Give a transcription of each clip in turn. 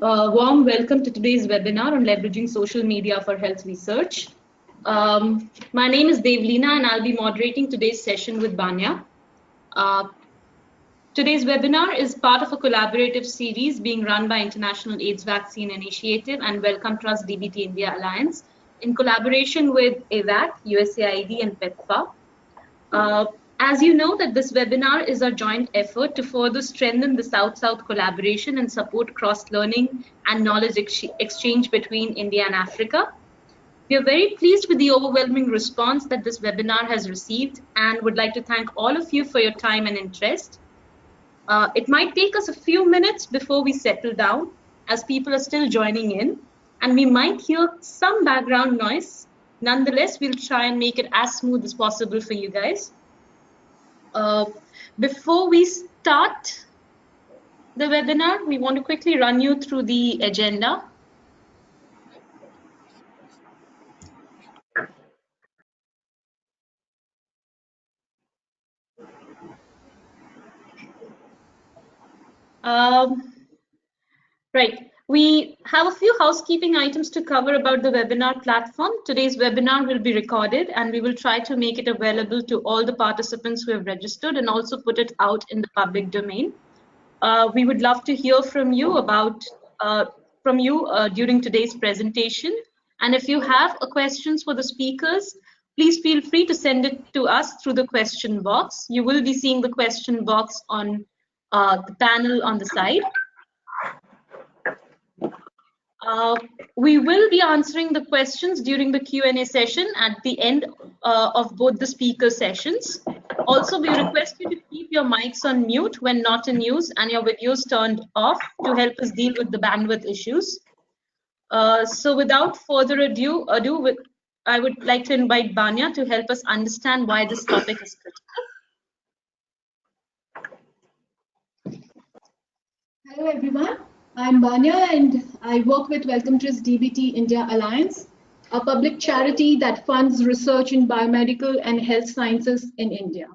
Warm welcome to today's webinar on leveraging social media for health research. My name is Devleena and I'll be moderating today's session with Banya. Today's webinar is part of a collaborative series being run by International AIDS Vaccine Initiative and Wellcome Trust DBT India Alliance in collaboration with AVAC, USAID and PEPFAR. As you know that this webinar is a joint effort to further strengthen the South-South collaboration and support cross-learning and knowledge exchange between India and Africa. We are very pleased with the overwhelming response that this webinar has received and would like to thank all of you for your time and interest. It might take us a few minutes before we settle down as people are still joining in and we might hear some background noise. Nonetheless, we'll try and make it as smooth as possible for you guys. Before we start the webinar, we want to quickly run you through the agenda. Right. We have a few housekeeping items to cover about the webinar platform. Today's webinar will be recorded and we will try to make it available to all the participants who have registered and also put it out in the public domain. We would love to hear from you during today's presentation. And if you have questions for the speakers, please feel free to send it to us through the question box. You will be seeing the question box on the panel on the side. We will be answering the questions during the Q&A session at the end of both the speaker sessions. Also, we request you to keep your mics on mute when not in use and your videos turned off to help us deal with the bandwidth issues. So without further ado, I would like to invite Banya to help us understand why this topic is critical. Hello everyone. I'm Banya and I work with Wellcome Trust DBT India Alliance, a public charity that funds research in biomedical and health sciences in India.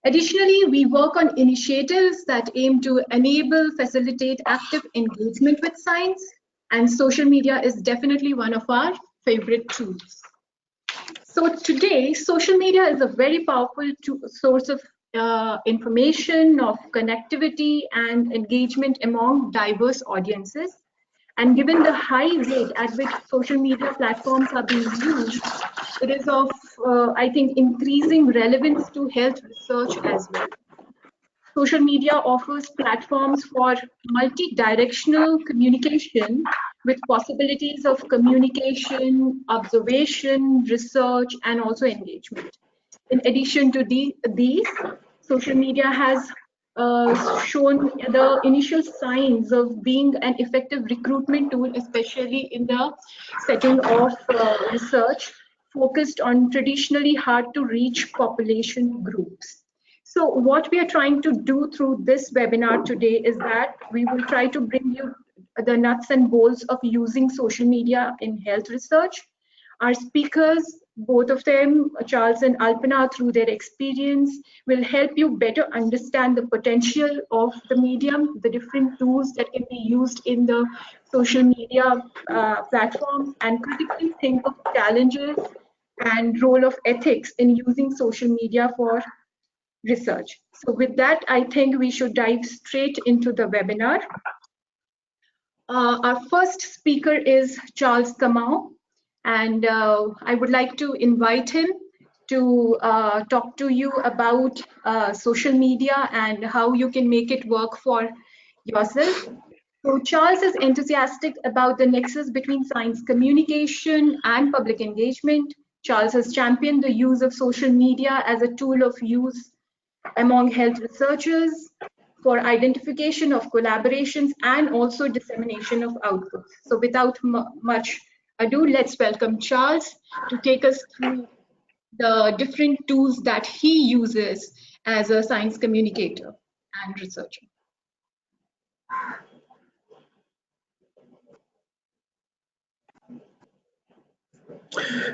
Additionally, we work on initiatives that aim to enable, facilitate active engagement with science, and social media is definitely one of our favorite tools. So today, social media is a very powerful source of information, of connectivity and engagement among diverse audiences. And given the high rate at which social media platforms are being used, it is of, I think, increasing relevance to health research as well. Social media offers platforms for multi-directional communication with possibilities of communication, observation, research, and also engagement. In addition to these, social media has shown the initial signs of being an effective recruitment tool, especially in the setting of research focused on traditionally hard to reach population groups. So what we are trying to do through this webinar today is that we will try to bring you the nuts and bolts of using social media in health research. Our speakers, both of them, Charles and Alpana, through their experience, will help you better understand the potential of the medium, the different tools that can be used in the social media platforms, and critically think of challenges and role of ethics in using social media for research. So with that, I think we should dive straight into the webinar. Our first speaker is Charles Kamau. And I would like to invite him to talk to you about social media and how you can make it work for yourself. So Charles is enthusiastic about the nexus between science communication and public engagement. Charles has championed the use of social media as a tool of use among health researchers for identification of collaborations and also dissemination of outputs. So without much ado, let's welcome Charles to take us through the different tools that he uses as a science communicator and researcher.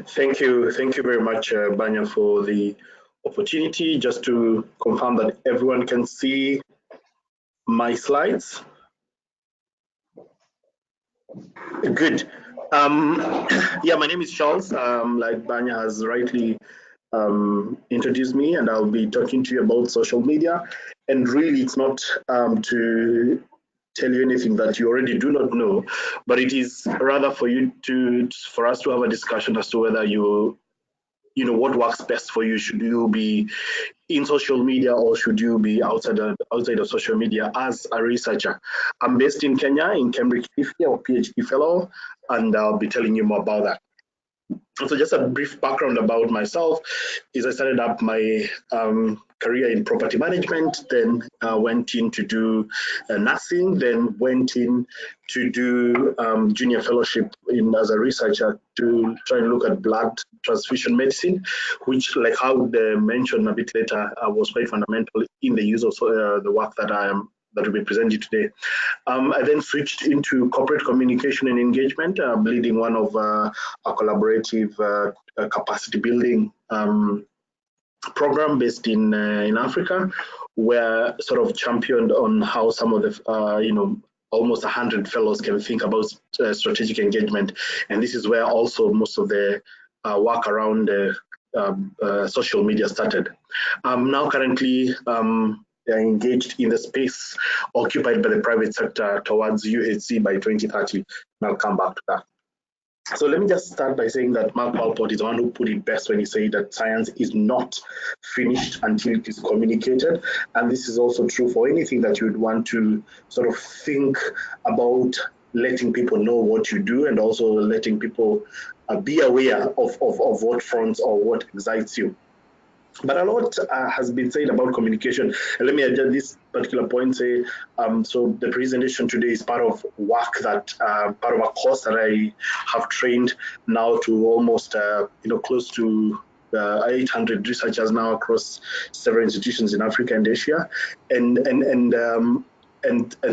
Thank you very much, Banya, for the opportunity. Just to confirm that everyone can see my slides. Good. Um, yeah, my name is Charles. Like Banya has rightly introduced me, and I'll be talking to you about social media. And really, it's not to tell you anything that you already do not know, but it is rather for us to have a discussion as to whether you know what works best for you. Should you be in social media or should you be outside of social media as a researcher? I'm based in Kenya, in Cambridge, or PhD fellow, and I'll be telling you more about that. So just a brief background about myself is I started up my career in property management, then went in to do nursing, then went in to do junior fellowship as a researcher to try and look at blood transfusion medicine, which, like how they mentioned a bit later, was quite fundamental in the use of the work that will be presented today. I then switched into corporate communication and engagement, leading one of a collaborative capacity building program based in Africa, where sort of championed on how some of the almost 100 fellows can think about strategic engagement, and this is where also most of the work around social media started. Now currently they are engaged in the space occupied by the private sector towards UHC by 2030. And I'll come back to that. So let me just start by saying that Mark Walport is the one who put it best when he said that science is not finished until it is communicated. And this is also true for anything that you would want to sort of think about letting people know what you do, and also letting people be aware of what fronts or what excites you. But a lot has been said about communication. And let me add this particular point, say, so the presentation today is part of work that, part of a course that I have trained now to almost, close to 800 researchers now across several institutions in Africa and Asia. And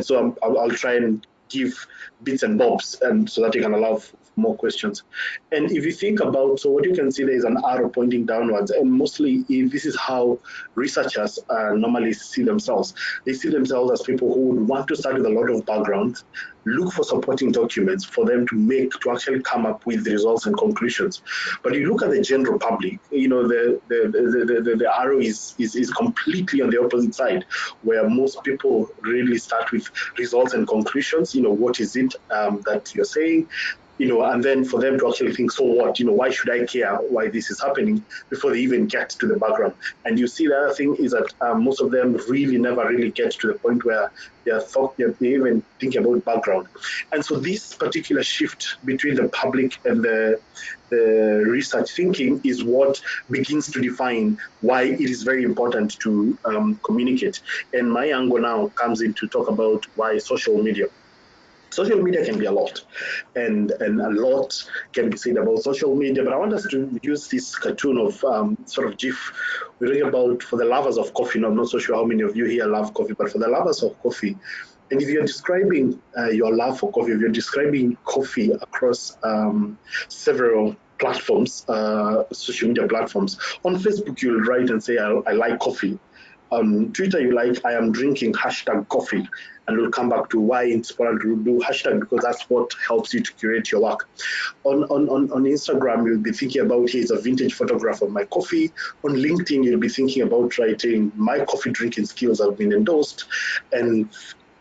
so I'll try and give bits and bobs, and so that you can allow for more questions. And if you think about, so what you can see there is an arrow pointing downwards, and mostly this is how researchers normally see themselves. They see themselves as people who would want to start with a lot of background, look for supporting documents for them to actually come up with results and conclusions. But you look at the general public, the arrow is completely on the opposite side, where most people really start with results and conclusions. What is it that you're saying? And then for them to actually think, so what, why should I care why this is happening, before they even get to the background. And you see, the other thing is that most of them really never really get to the point where they even think about background. And so this particular shift between the public and the research thinking is what begins to define why it is very important to communicate. And my angle now comes in to talk about why social media can be a lot, and a lot can be said about social media. But I want us to use this cartoon of sort of GIF. We're talking about, for the lovers of coffee. Now, I'm not so sure how many of you here love coffee, but for the lovers of coffee, and if you're describing your love for coffee, if you're describing coffee across several platforms, social media platforms, on Facebook you'll write and say, I like coffee. On Twitter, you like, I am drinking #coffee, and we'll come back to why it's important to do hashtag, because that's what helps you to curate your work. On Instagram, you'll be thinking about, here's a vintage photograph of my coffee. On LinkedIn, you'll be thinking about writing, my coffee drinking skills have been endorsed. And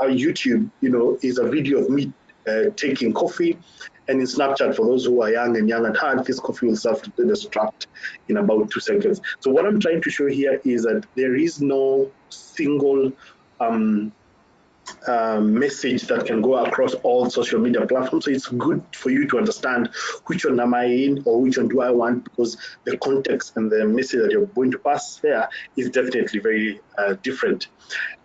YouTube, is a video of me taking coffee. And in Snapchat, for those who are young at heart, this coffee will serve to the strapped in about 2 seconds. So what I'm trying to show here is that there is no single message that can go across all social media platforms. So it's good for you to understand which one am I in, or which one do I want, because the context and the message that you're going to pass there is definitely very different.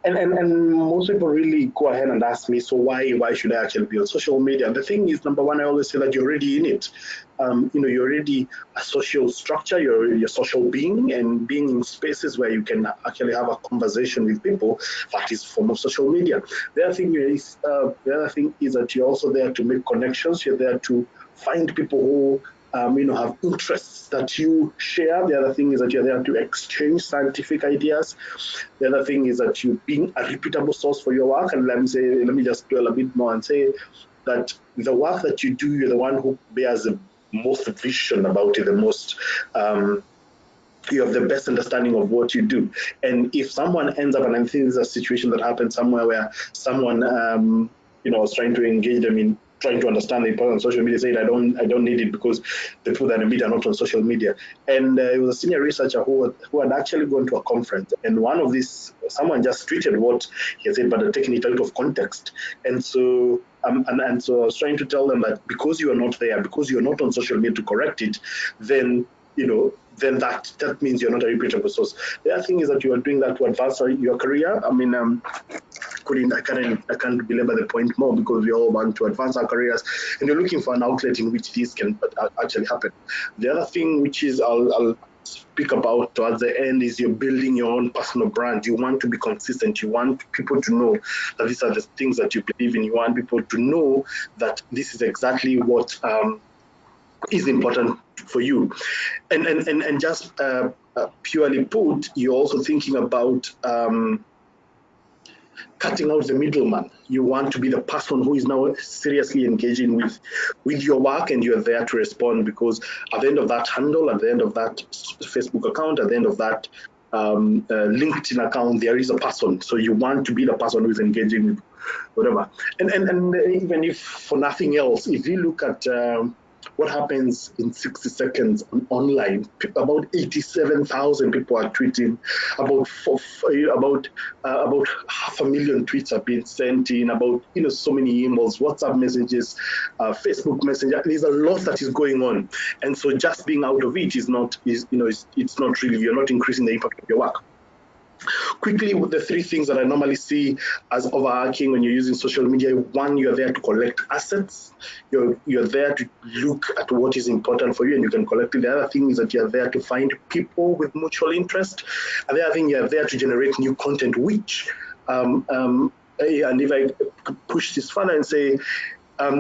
And most people really go ahead and ask me, so why should I actually be on social media? And the thing is, number one, I always say that you're already in it. You're already a social structure, you're a social being, and being in spaces where you can actually have a conversation with people, that is form of social media. The other thing is that you're also there to make connections. You're there to find people who have interests that you share. The other thing is that you're there to exchange scientific ideas. The other thing is that you being a reputable source for your work. And let me just dwell a bit more and say, that the work that you do, you're the one who bears the most vision about it, the most you have the best understanding of what you do. And if someone ends up, and I think there's a situation that happened somewhere where someone was trying to engage them in trying to understand the importance of social media, said, I don't need it because the people that I meet are not on social media. And it was a senior researcher who had actually gone to a conference, and someone just tweeted what he had said, but taking it out of context. And so so I was trying to tell them that because you are not there, because you're not on social media to correct it, then then that means you're not a reputable source. The other thing is that you are doing that to advance your career. I mean, I can't belabor the point more because we all want to advance our careers, and you're looking for an outlet in which this can actually happen. The other thing, which is I'll speak about towards the end, is you're building your own personal brand. You want to be consistent. You want people to know that these are the things that you believe in. You want people to know that this is exactly what is important for you. And just purely put, you're also thinking about cutting out the middleman. You want to be the person who is now seriously engaging with your work, and you're there to respond, because at the end of that handle, at the end of that Facebook account, at the end of that LinkedIn account, there is a person. So you want to be the person who is engaging with whatever. And even if for nothing else, if you look at what happens in 60 seconds online, about 87,000 people are tweeting, about 500,000 tweets have been sent in, about so many emails, WhatsApp messages, Facebook Messenger. There's a lot that is going on, and so just being out of it it's not really, you're not increasing the impact of your work. Quickly, with the three things that I normally see as overarching when you're using social media: one, you're there to collect assets. You're there to look at what is important for you, and you can collect it. The other thing is that you're there to find people with mutual interest. And the other thing, you're there to generate new content, which, and if I push this further and say,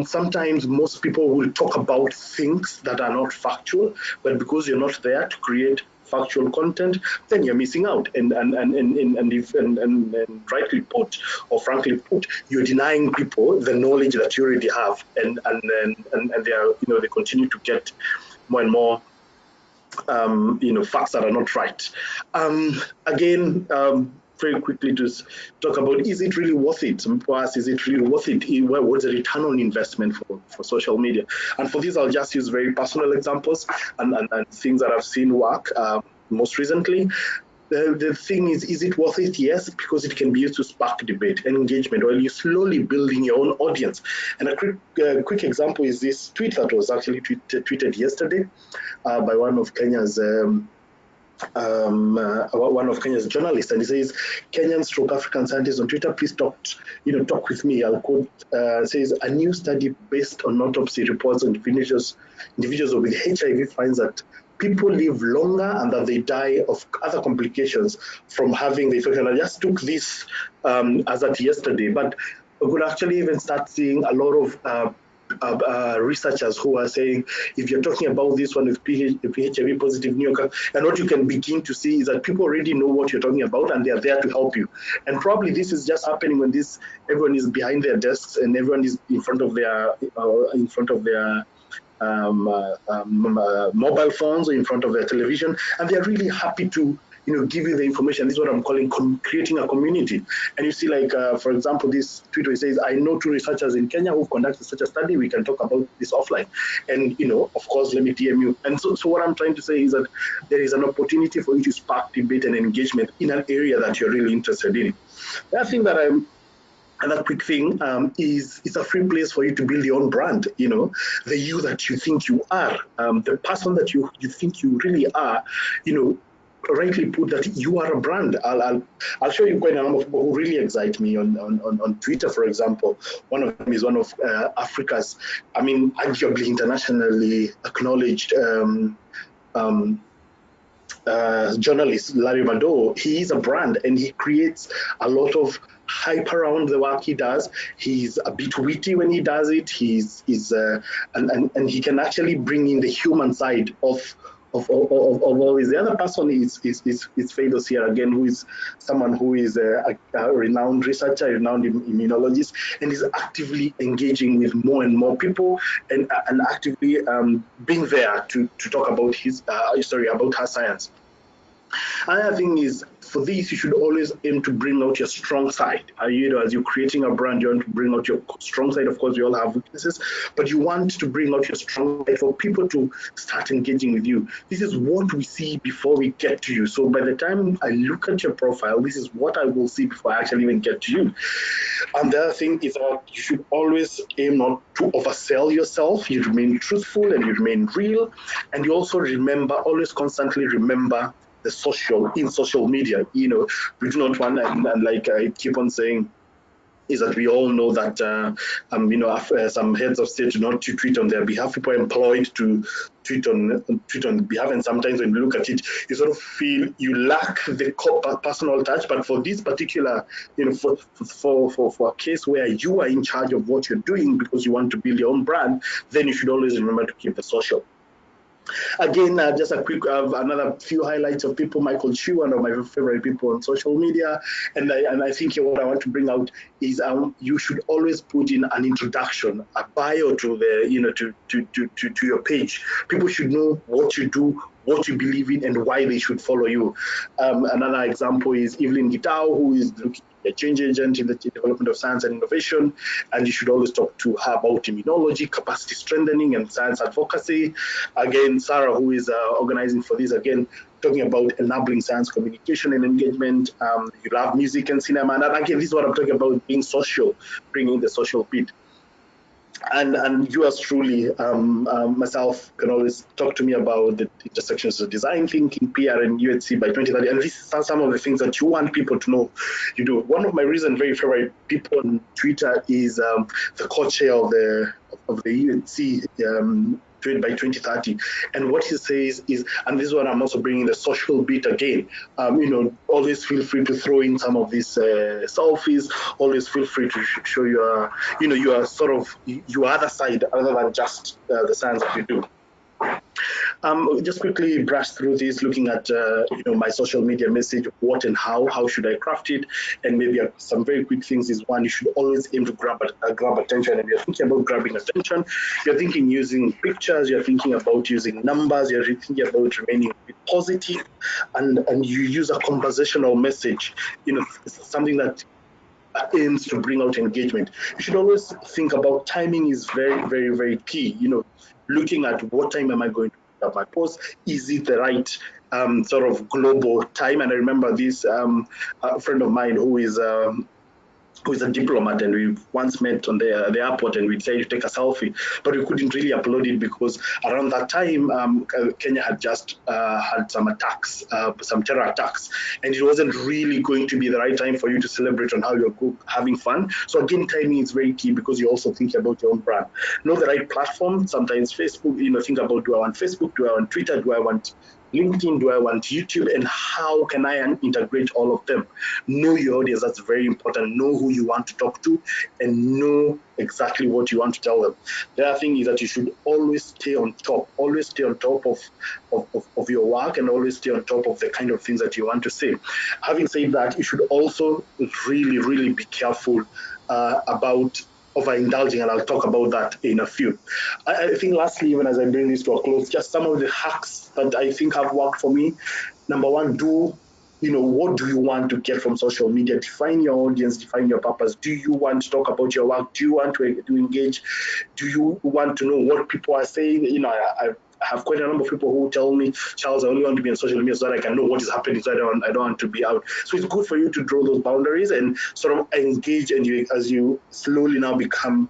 sometimes most people will talk about things that are not factual, but because you're not there to create factual content, then you're missing out. And rightly put, or frankly put, you're denying people the knowledge that you already have, and they are, they continue to get more and more facts that are not right. Again, very quickly to talk about, is it really worth it? Some people ask, is it really worth it? What's the return on investment for social media? And for this, I'll just use very personal examples and things that I've seen work most recently. The thing is it worth it? Yes, because it can be used to spark debate and engagement while you're slowly building your own audience. And a quick example is this tweet that was actually tweeted yesterday by one of Kenya's journalists, and he says, Kenyan / African scientists on Twitter, please talk with me. I'll quote, says, a new study based on autopsy reports on individuals with HIV finds that people live longer and that they die of other complications from having the infection. I just took this as at yesterday, but we could actually even start seeing a lot of researchers who are saying, if you're talking about this one with HIV positive New York, and what you can begin to see is that people already know what you're talking about, and they are there to help you. And probably this is just happening when everyone is behind their desks and everyone is in front of their mobile phones or in front of their television, and they're really happy to give you the information. This is what I'm calling creating a community. And you see, like, for example, this Twitter says, I know 2 researchers in Kenya who conducted such a study. We can talk about this offline. And, of course, let me DM you. And so what I'm trying to say is that there is an opportunity for you to spark debate and engagement in an area that you're really interested in. The other thing that another quick thing is it's a free place for you to build your own brand. The you that you think you are, the person that you think you really are, rightly put, that you are a brand. I'll show you quite a number of people who really excite me on Twitter, for example. One of them is one of Africa's, arguably internationally acknowledged journalist, Larry Madowo. He is a brand, and he creates a lot of hype around the work he does. He's a bit witty when he does it. And he can actually bring in the human side of of all this. The other person is Fedos here again, who is someone who is a renowned researcher, a renowned immunologist, and is actively engaging with more and more people, and actively being there to talk about his about her science. Another thing is, for this, you should always aim to bring out your strong side. As you're creating a brand, you want to bring out your strong side. Of course, we all have weaknesses, but you want to bring out your strong side for people to start engaging with you. This is what we see before we get to you. So by the time I look at your profile, this is what I will see before I actually even get to you. And the other thing is that you should always aim not to oversell yourself. You remain truthful and you remain real. And you also always constantly remember the social media. We do not want, and like I keep on saying, is that we all know that some heads of state do not tweet on their behalf. People are employed to tweet on behalf, and sometimes when you look at it, you sort of feel you lack the personal touch. But for this particular, for a case where you are in charge of what you're doing because you want to build your own brand, then you should always remember to keep the social. Again, just a quick, another few highlights of people. Michael Chu, one of my favorite people on social media, and I think what I want to bring out is you should always put in an introduction, a bio to the to your page. People should know what you do, what you believe in, and why they should follow you. Another example is Evelyn Gitao, who is looking a change agent in the development of science and innovation, and you should always talk to her about immunology, capacity strengthening, and science advocacy. Again, Sarah, who is organizing for this, again, talking about enabling science communication and engagement. You love music and cinema, and again, this is what I'm talking about, being social, bringing the social bit. And yours truly, myself, can always talk to me about the intersections of design thinking, PR, and UHC by 2030. And these are some of the things that you want people to know you do. One of my very favorite people on Twitter is the co-chair of the UHC by 2030. And what he says is, and this is what I'm also bringing the social bit again, always feel free to throw in some of these selfies, always feel free to show your, your sort of your other side other than just the science that you do. Just quickly brush through this, looking at my social media message, what and how should I craft it, and maybe some very quick things is, one, you should always aim to grab attention. And you're thinking about grabbing attention, you're thinking using pictures, you're thinking about using numbers, you're thinking about remaining positive, and you use a conversational message, something that aims to bring out engagement. You should always think about timing is very key. Looking at what time am I going to put up my post? Is it the right sort of global time? And I remember this a friend of mine who is a diplomat, and we once met on the airport, and we decided to take a selfie, but we couldn't really upload it because around that time Kenya had just had some attacks, some terror attacks, and it wasn't really going to be the right time for you to celebrate on how you're having fun. So again, timing is very key because you're also thinking about your own brand. Know the right platform. Sometimes Facebook, think about, do I want Facebook, do I want Twitter, do I want LinkedIn, do I want YouTube, and how can I integrate all of them? Know your audience, that's very important. Know who you want to talk to and know exactly what you want to tell them. The other thing is that you should always stay on top of your work, and always stay on top of the kind of things that you want to say. Having said that, you should also really be careful about overindulging, and I'll talk about that in a few. I think lastly, even as I bring this to a close, just some of the hacks that I think have worked for me. Number one, what do you want to get from social media? Define your audience, define your purpose. Do you want to talk about your work? Do you want to engage? Do you want to know what people are saying? I have quite a number of people who tell me, Charles, I only want to be on social media so that I can know what is happening, so I don't want to be out. So it's good for you to draw those boundaries and sort of engage, and as you slowly now become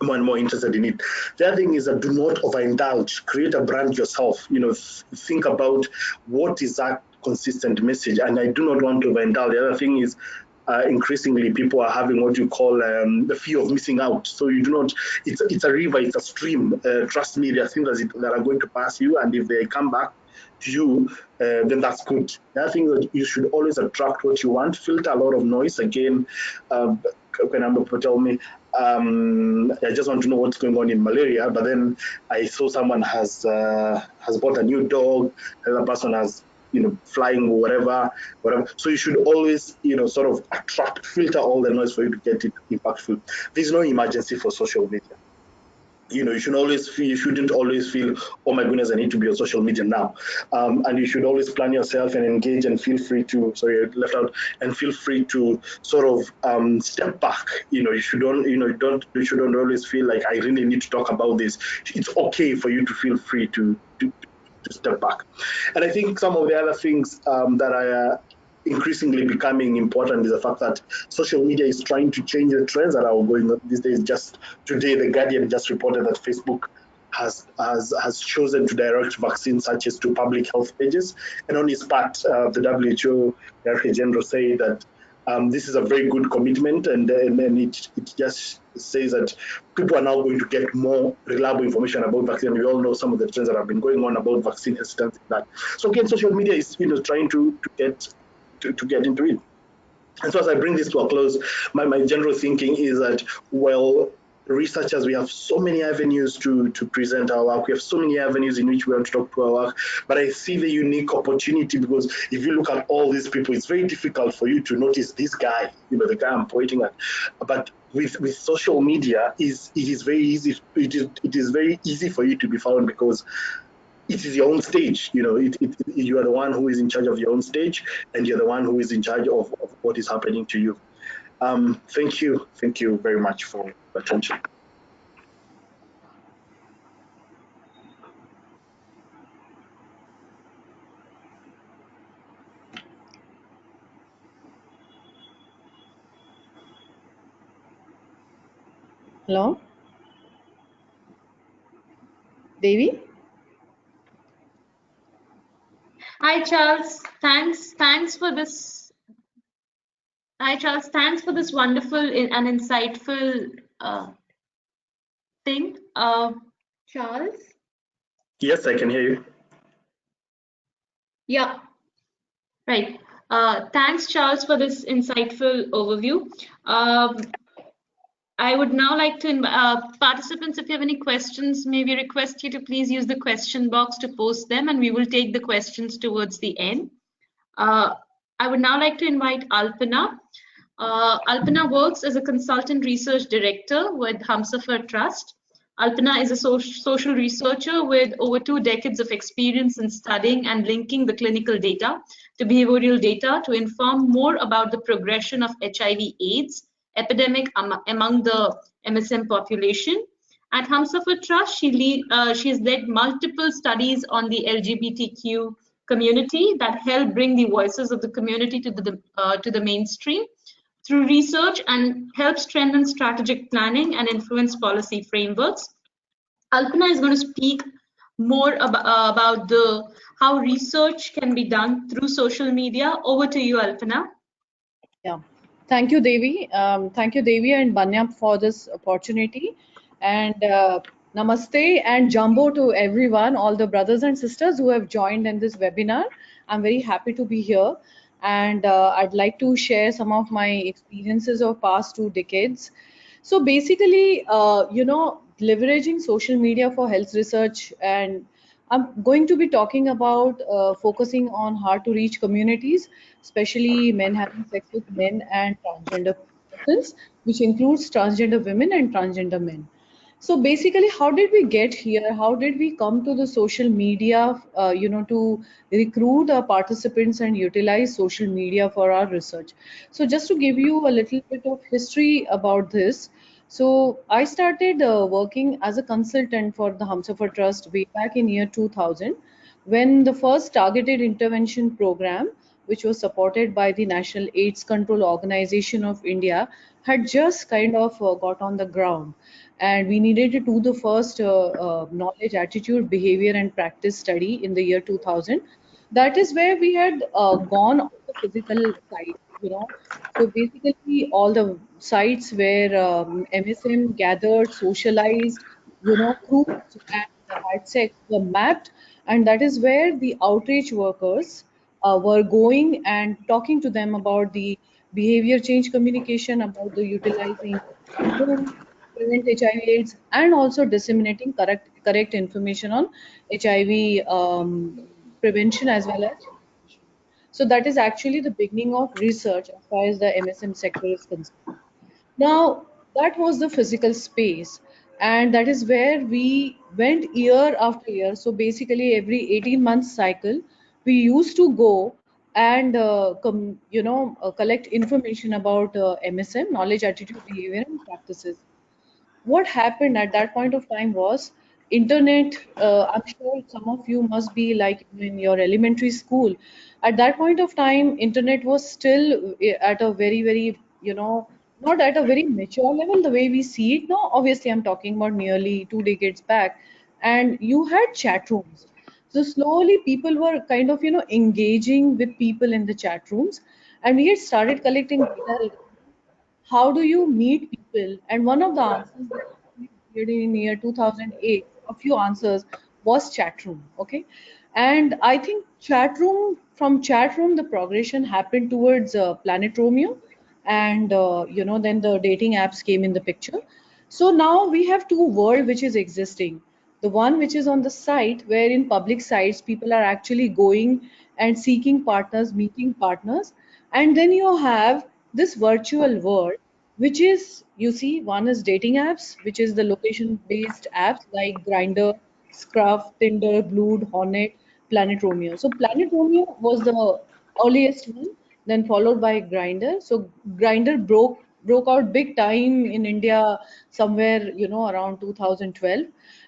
more and more interested in it. The other thing is that do not overindulge. Create a brand yourself. Think about what is that consistent message, and I do not want to overindulge. The other thing is, increasingly people are having what you call the fear of missing out. So you do not, it's a river, it's a stream. Trust me, there are things that are going to pass you, and if they come back to you, then that's good. The other thing is that you should always attract what you want, filter a lot of noise. Again, when people tell me, I just want to know what's going on in malaria. But then I saw someone has bought a new dog. Another person has flying or whatever. So you should always sort of filter all the noise for you to get it impactful. There's no emergency for social media. You shouldn't always feel, oh my goodness, I need to be on social media now. And you should always plan yourself and engage, and feel free to, sorry, I left out, and feel free to sort of step back. You shouldn't always feel like I really need to talk about this. It's okay for you to feel free to step back. And I think some of the other things that are increasingly becoming important is the fact that social media is trying to change the trends that are going on these days. Just today, The Guardian just reported that Facebook has chosen to direct vaccine searches to public health pages. And on its part, the WHO Director General said that this is a very good commitment, and it just says that people are now going to get more reliable information about vaccine. We all know some of the trends that have been going on about vaccine hesitancy. So again, social media is trying to get into it. And so as I bring this to a close, my general thinking is that, well, researchers, we have so many avenues to present our work. We have so many avenues in which we want to talk to our work. But I see the unique opportunity, because if you look at all these people, it's very difficult for you to notice this guy, the guy I'm pointing at. But with social media, it is very easy. It is very easy for you to be found, because it is your own stage. You are the one who is in charge of your own stage, and you're the one who is in charge of what is happening to you. Thank you very much for your attention. Hello, Devi. Hi, Charles. Thanks for this. Hi, Charles. Thanks for this wonderful and insightful thing. Charles? Yes, I can hear you. Yeah, right. Thanks, Charles, for this insightful overview. I would now like to participants, if you have any questions, maybe request you to please use the question box to post them, and we will take the questions towards the end. I would now like to invite Alpana. Alpana works as a consultant research director with Humsafar Trust. Alpana is a social researcher with over 2 decades of experience in studying and linking the clinical data to behavioral data to inform more about the progression of HIV/AIDS epidemic among the MSM population. At Humsafar Trust, she has led multiple studies on the LGBTQ community that help bring the voices of the community to the mainstream through research, and help strengthen strategic planning and influence policy frameworks. Alpana is going to speak more about how research can be done through social media. Over to you, Alpana. Yeah, thank you, Devi. Thank you, Devi and Banyam, for this opportunity. And namaste and jumbo to everyone, all the brothers and sisters who have joined in this webinar. I'm very happy to be here. And I'd like to share some of my experiences of past 2 decades. So basically, leveraging social media for health research, and I'm going to be talking about focusing on hard to reach communities, especially men having sex with men and transgender persons, which includes transgender women and transgender men. So basically, how did we get here? How did we come to the social media, to recruit our participants and utilize social media for our research? So just to give you a little bit of history about this. So I started working as a consultant for the Humsafar Trust way back in year 2000, when the first targeted intervention program, which was supported by the National AIDS Control Organization of India, had just kind of got on the ground. And we needed to do the first knowledge, attitude, behavior, and practice study in the year 2000. That is where we had gone on the physical side, you know. So basically, all the sites where MSM gathered, socialized, groups and had sex were mapped, and that is where the outreach workers were going and talking to them about the behavior change communication about the utilizing condom, prevent HIV/AIDS, and also disseminating correct information on HIV prevention as well as prevention. So that is actually the beginning of research as far as the MSM sector is concerned. Now, that was the physical space, and that is where we went year after year. So basically, every 18 months cycle, we used to go and collect information about MSM, knowledge, attitude, behavior, and practices. What happened at that point of time was internet. I'm sure some of you must be like in your elementary school. At that point of time, internet was still at a very, not at a very mature level the way we see it now. Obviously, I'm talking about nearly 2 decades back, and you had chat rooms. So slowly people were kind of engaging with people in the chat rooms, and we had started collecting data. How do you meet people? And one of the answers that actually appeared in year 2008, a few answers, was chat room. Okay. And I think chat room, the progression happened towards Planet Romeo. And, then the dating apps came in the picture. So now we have two world which is existing. The one which is on the site, where in public sites people are actually going and seeking partners, meeting partners, and then you have this virtual world, which is, you see, one is dating apps, which is the location based apps like Grinder, Scruff, Tinder, Blued, Hornet, Planet Romeo. So Planet Romeo was the earliest one, then followed by Grinder. So Grinder broke out big time in India somewhere, around 2012.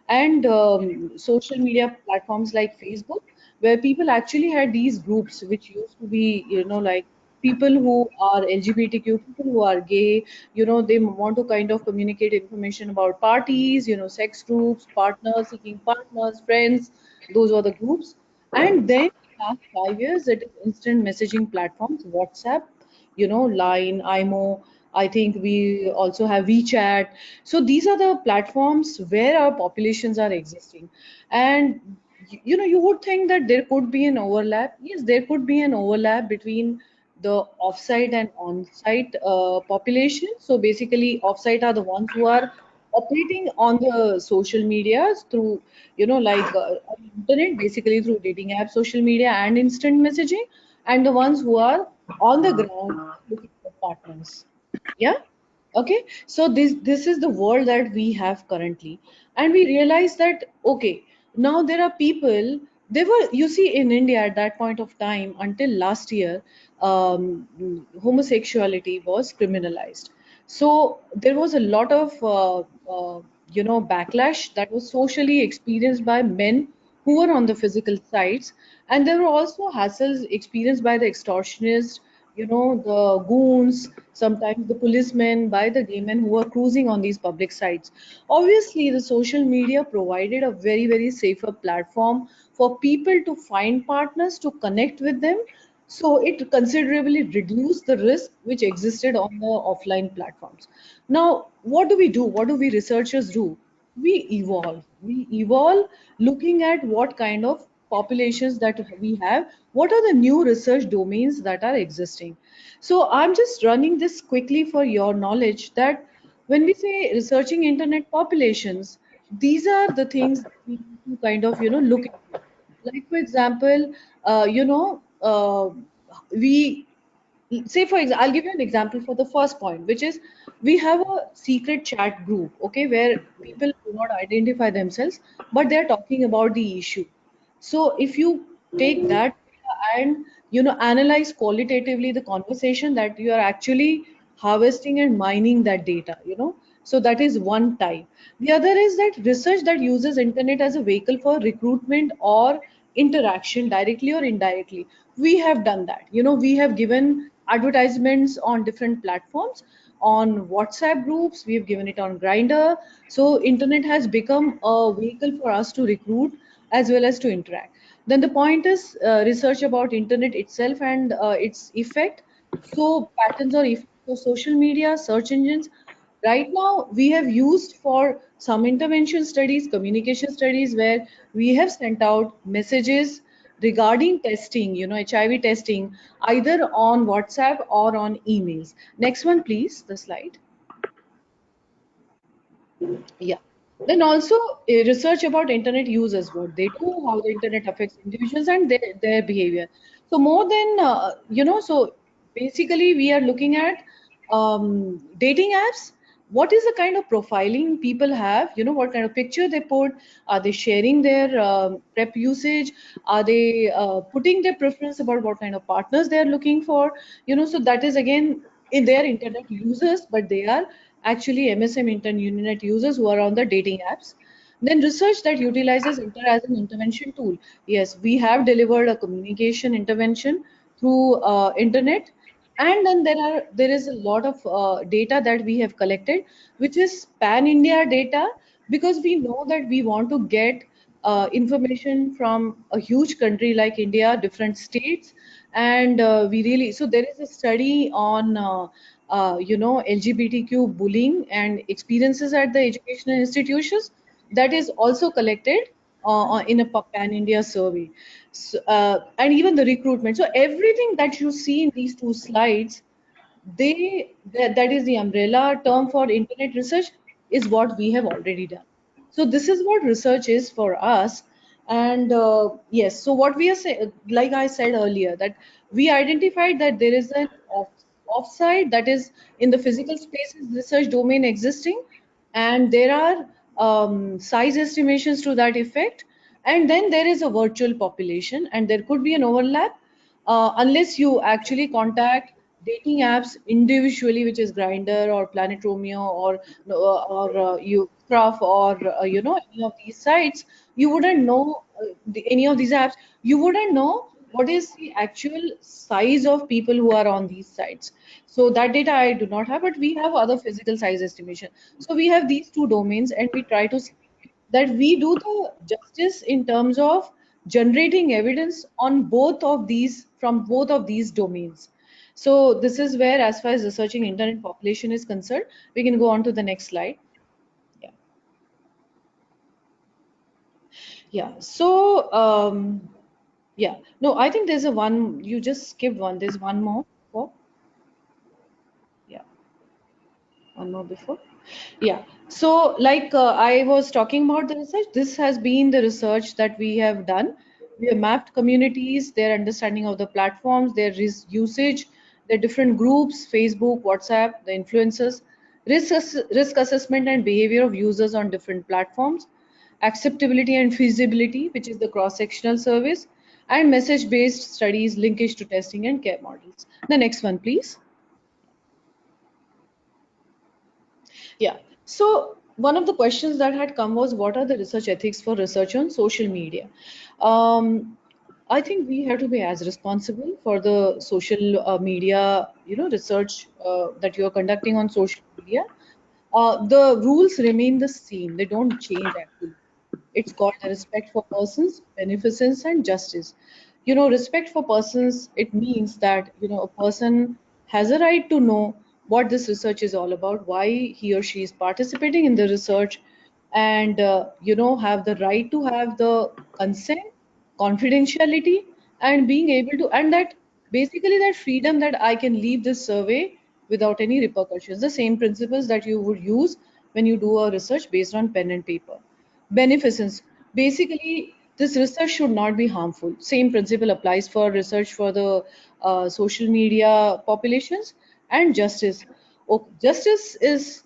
And social media platforms like Facebook, where people actually had these groups which used to be, like people who are LGBTQ, people who are gay, they want to kind of communicate information about parties, sex groups, partners, seeking partners, friends. Those were the groups. And then last 5 years, it is instant messaging platforms, WhatsApp, Line, IMO. I think we also have WeChat. So these are the platforms where our populations are existing. And you would think that there could be an overlap. Yes, there could be an overlap between the offsite and on-site population. So basically, offsite are the ones who are operating on the social medias through, on internet, basically through dating apps, social media, and instant messaging, and the ones who are on the ground looking for partners. Yeah. Okay. So this is the world that we have currently, and we realize that okay, now there are people. They were, you see, in India at that point of time until last year, homosexuality was criminalized. So there was a lot of backlash that was socially experienced by men who were on the physical sites, and there were also hassles experienced by the extortionists, the goons, sometimes the policemen, by the gay men who were cruising on these public sites. Obviously, the social media provided a very safer platform for people to find partners, to connect with them. So it considerably reduced the risk which existed on the offline platforms. Now, what do we do? What do we researchers do? We evolve. We evolve looking at what kind of populations that we have, what are the new research domains that are existing. So I'm just running this quickly for your knowledge that when we say researching internet populations, these are the things that we need to kind of look into. Like for example, we say for example, I'll give you an example for the first point, which is we have a secret chat group, okay, where people do not identify themselves, but they're talking about the issue. So if you take that and analyze qualitatively the conversation, that you are actually harvesting and mining that data, so that is one type. The other is that research that uses internet as a vehicle for recruitment or interaction, directly or indirectly. We have done that. We have given advertisements on different platforms, on WhatsApp groups, we have given it on Grinder. So internet has become a vehicle for us to recruit as well as to interact. Then the point is research about internet itself and its effect. So patterns or effects of social media, search engines. Right now, we have used for some intervention studies, communication studies, where we have sent out messages, regarding testing, HIV testing, either on WhatsApp or on emails. Next one, please, the slide. Yeah. Then also research about internet users, what they do, how the internet affects individuals and their behavior. So more than, so basically we are looking at dating apps. What is the kind of profiling people have? What kind of picture they put? Are they sharing their prep usage? Are they putting their preference about what kind of partners they are looking for? So that is again in their internet users, but they are actually MSM internet users who are on the dating apps. Then research that utilizes Inter as an intervention tool. Yes, we have delivered a communication intervention through internet, and then there is a lot of data that we have collected, which is pan India data, because we know that we want to get information from a huge country like India, different states, and we really, so there is a study on LGBTQ bullying and experiences at the educational institutions that is also collected in a pan India survey. So, and even the recruitment. So everything that you see in these two slides, that is the umbrella term for internet research, is what we have already done. So this is what research is for us. And yes, so what we are saying, like I said earlier, that we identified that there is an offsite, that is in the physical spaces research domain existing, and there are size estimations to that effect, and then there is a virtual population, and there could be an overlap unless you actually contact dating apps individually, which is Grinder or Planet Romeo or you Scruff or any of these sites. You wouldn't know any of these apps. You wouldn't know what is the actual size of people who are on these sites. So that data I do not have, but we have other physical size estimation. So we have these two domains, and we try to see that we do the justice in terms of generating evidence on both of these, from both of these domains. So this is where, as far as researching internet population is concerned, we can go on to the next slide. Yeah. Yeah. So yeah. No, I think there's a one, you just skipped one. There's one more. Oh, yeah. One more before. Yeah. So, like I was talking about the research, this has been the research that we have done. We have mapped communities, their understanding of the platforms, their usage, their different groups, Facebook, WhatsApp, the influencers, risk assessment and behavior of users on different platforms, acceptability and feasibility, which is the cross-sectional service, and message-based studies, linkage to testing and care models. The next one, please. Yeah. So one of the questions that had come was, what are the research ethics for research on social media? I think we have to be as responsible for the social media, research that you are conducting on social media. The rules remain the same; they don't change actually. It's called the respect for persons, beneficence, and justice. Respect for persons, it means that, a person has a right to know what this research is all about, why he or she is participating in the research, and, have the right to have the consent, confidentiality, and being able to, and that basically that freedom that I can leave this survey without any repercussions, the same principles that you would use when you do a research based on pen and paper. Beneficence. Basically, this research should not be harmful. Same principle applies for research for the social media populations. And justice. Okay, justice is,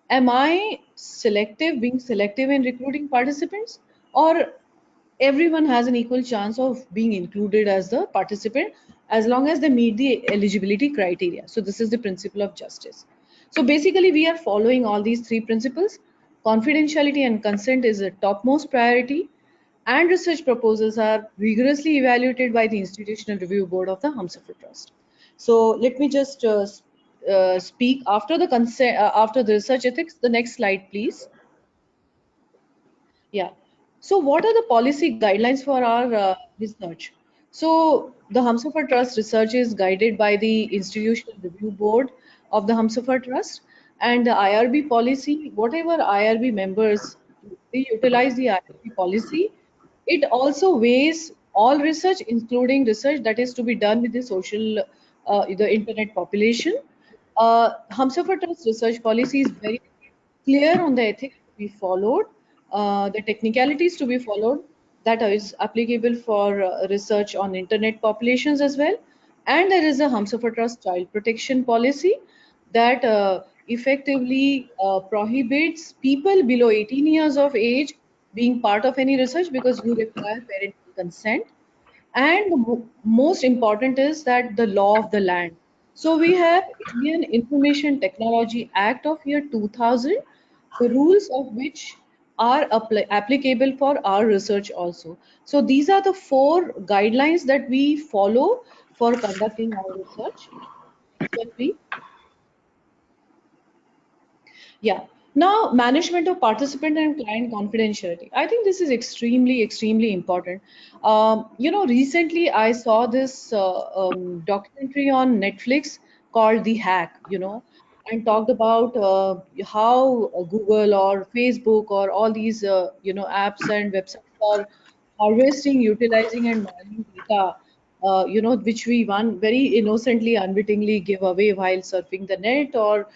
am I being selective in recruiting participants, or everyone has an equal chance of being included as the participant as long as they meet the eligibility criteria. So this is the principle of justice. So basically we are following all these three principles. Confidentiality and consent is a topmost priority, and research proposals are rigorously evaluated by the Institutional Review Board of the Humsafar Trust. So let me just speak after the consent, after the research ethics. The next slide, please. Yeah. So what are the policy guidelines for our research? So the Humsafar Trust research is guided by the Institutional Review Board of the Humsafar Trust, and the IRB policy, whatever IRB members, they utilize the IRB policy. It also weighs all research, including research that is to be done with the internet population. Humsafer Trust research policy is very clear on the ethics to be followed, the technicalities to be followed that is applicable for research on internet populations as well. And there is a Humsafer Trust child protection policy that effectively prohibits people below 18 years of age being part of any research because you require parental consent. And the most important is that the law of the land. So we have Indian Information Technology Act of year 2000, the rules of which are applicable for our research also. So these are the four guidelines that we follow for conducting our research. Next one, please. Yeah. Now, management of participant and client confidentiality. I think this is extremely, extremely important. Recently I saw this documentary on Netflix called The Hack, and talked about how Google or Facebook or all these, apps and websites are harvesting, utilizing, and mining data, which we one very innocently, unwittingly give away while surfing the net or,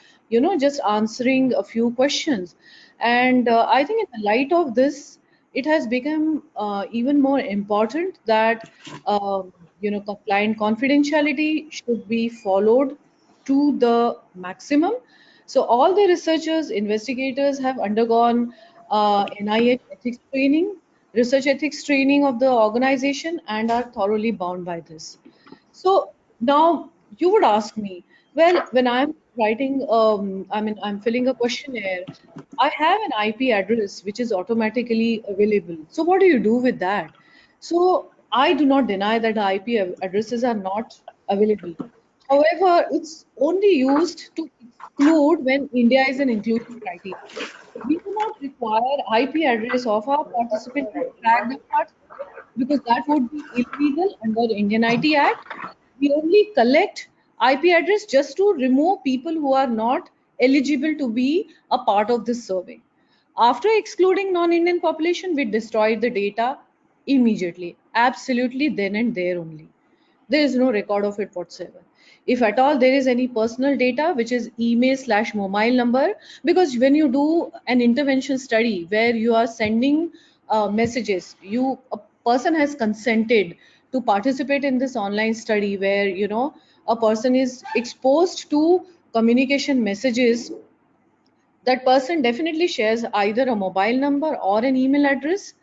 just answering a few questions. And I think in the light of this, it has become even more important that, client confidentiality should be followed to the maximum. So all the researchers, investigators have undergone NIH ethics training, research ethics training of the organization, and are thoroughly bound by this. So now you would ask me, well, when I'm writing, I'm filling a questionnaire, I have an IP address which is automatically available. So what do you do with that? So I do not deny that the IP addresses are not available. However, it's only used to exclude when India is an inclusion criteria. We do not require IP address of our participant to track the participant because that would be illegal under the Indian IT Act. We only collect IP address just to remove people who are not eligible to be a part of this survey. After excluding non-Indian population, we destroyed the data immediately, absolutely then and there only. There is no record of it whatsoever. If at all there is any personal data, which is email/mobile number, because when you do an intervention study where you are sending messages, a person has consented to participate in this online study where a person is exposed to communication messages, that person definitely shares either a mobile number or an email address.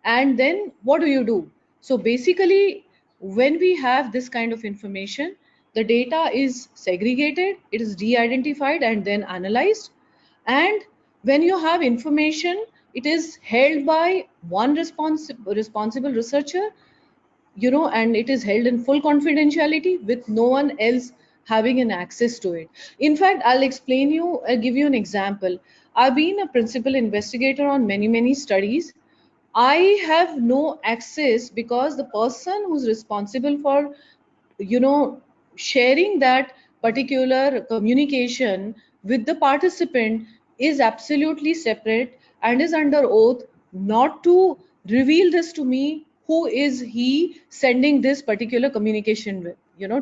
And then what do you do? So basically, when we have this kind of information, the data is segregated, it is de-identified and then analyzed. And when you have information, it is held by one responsible researcher, and it is held in full confidentiality with no one else having an access to it. In fact, I'll give you an example. I've been a principal investigator on many, many studies. I have no access because the person who's responsible for, you know, sharing that particular communication with the participant is absolutely separate and is under oath not to reveal this to me, who is he sending this particular communication with,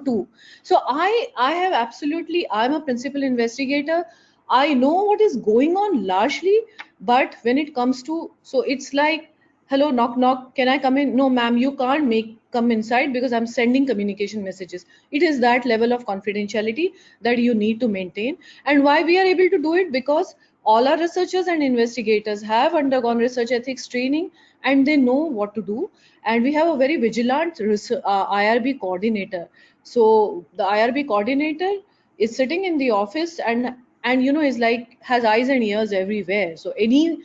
to. So I have absolutely, I'm a principal investigator. I know what is going on largely, but when it comes to, so it's like, hello, knock knock, can I come in? No ma'am, you can't come inside because I'm sending communication messages. It is that level of confidentiality that you need to maintain. And why we are able to do it? Because all our researchers and investigators have undergone research ethics training and they know what to do. And we have a very vigilant IRB coordinator. So the IRB coordinator is sitting in the office and is like, has eyes and ears everywhere. So any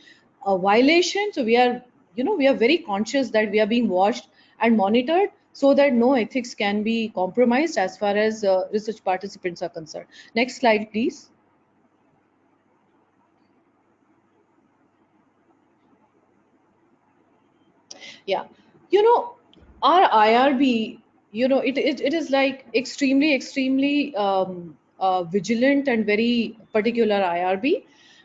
violation, so we are very conscious that we are being watched and monitored so that no ethics can be compromised as far as research participants are concerned. Next slide, please. Yeah, our IRB, it is like extremely vigilant and very particular IRB.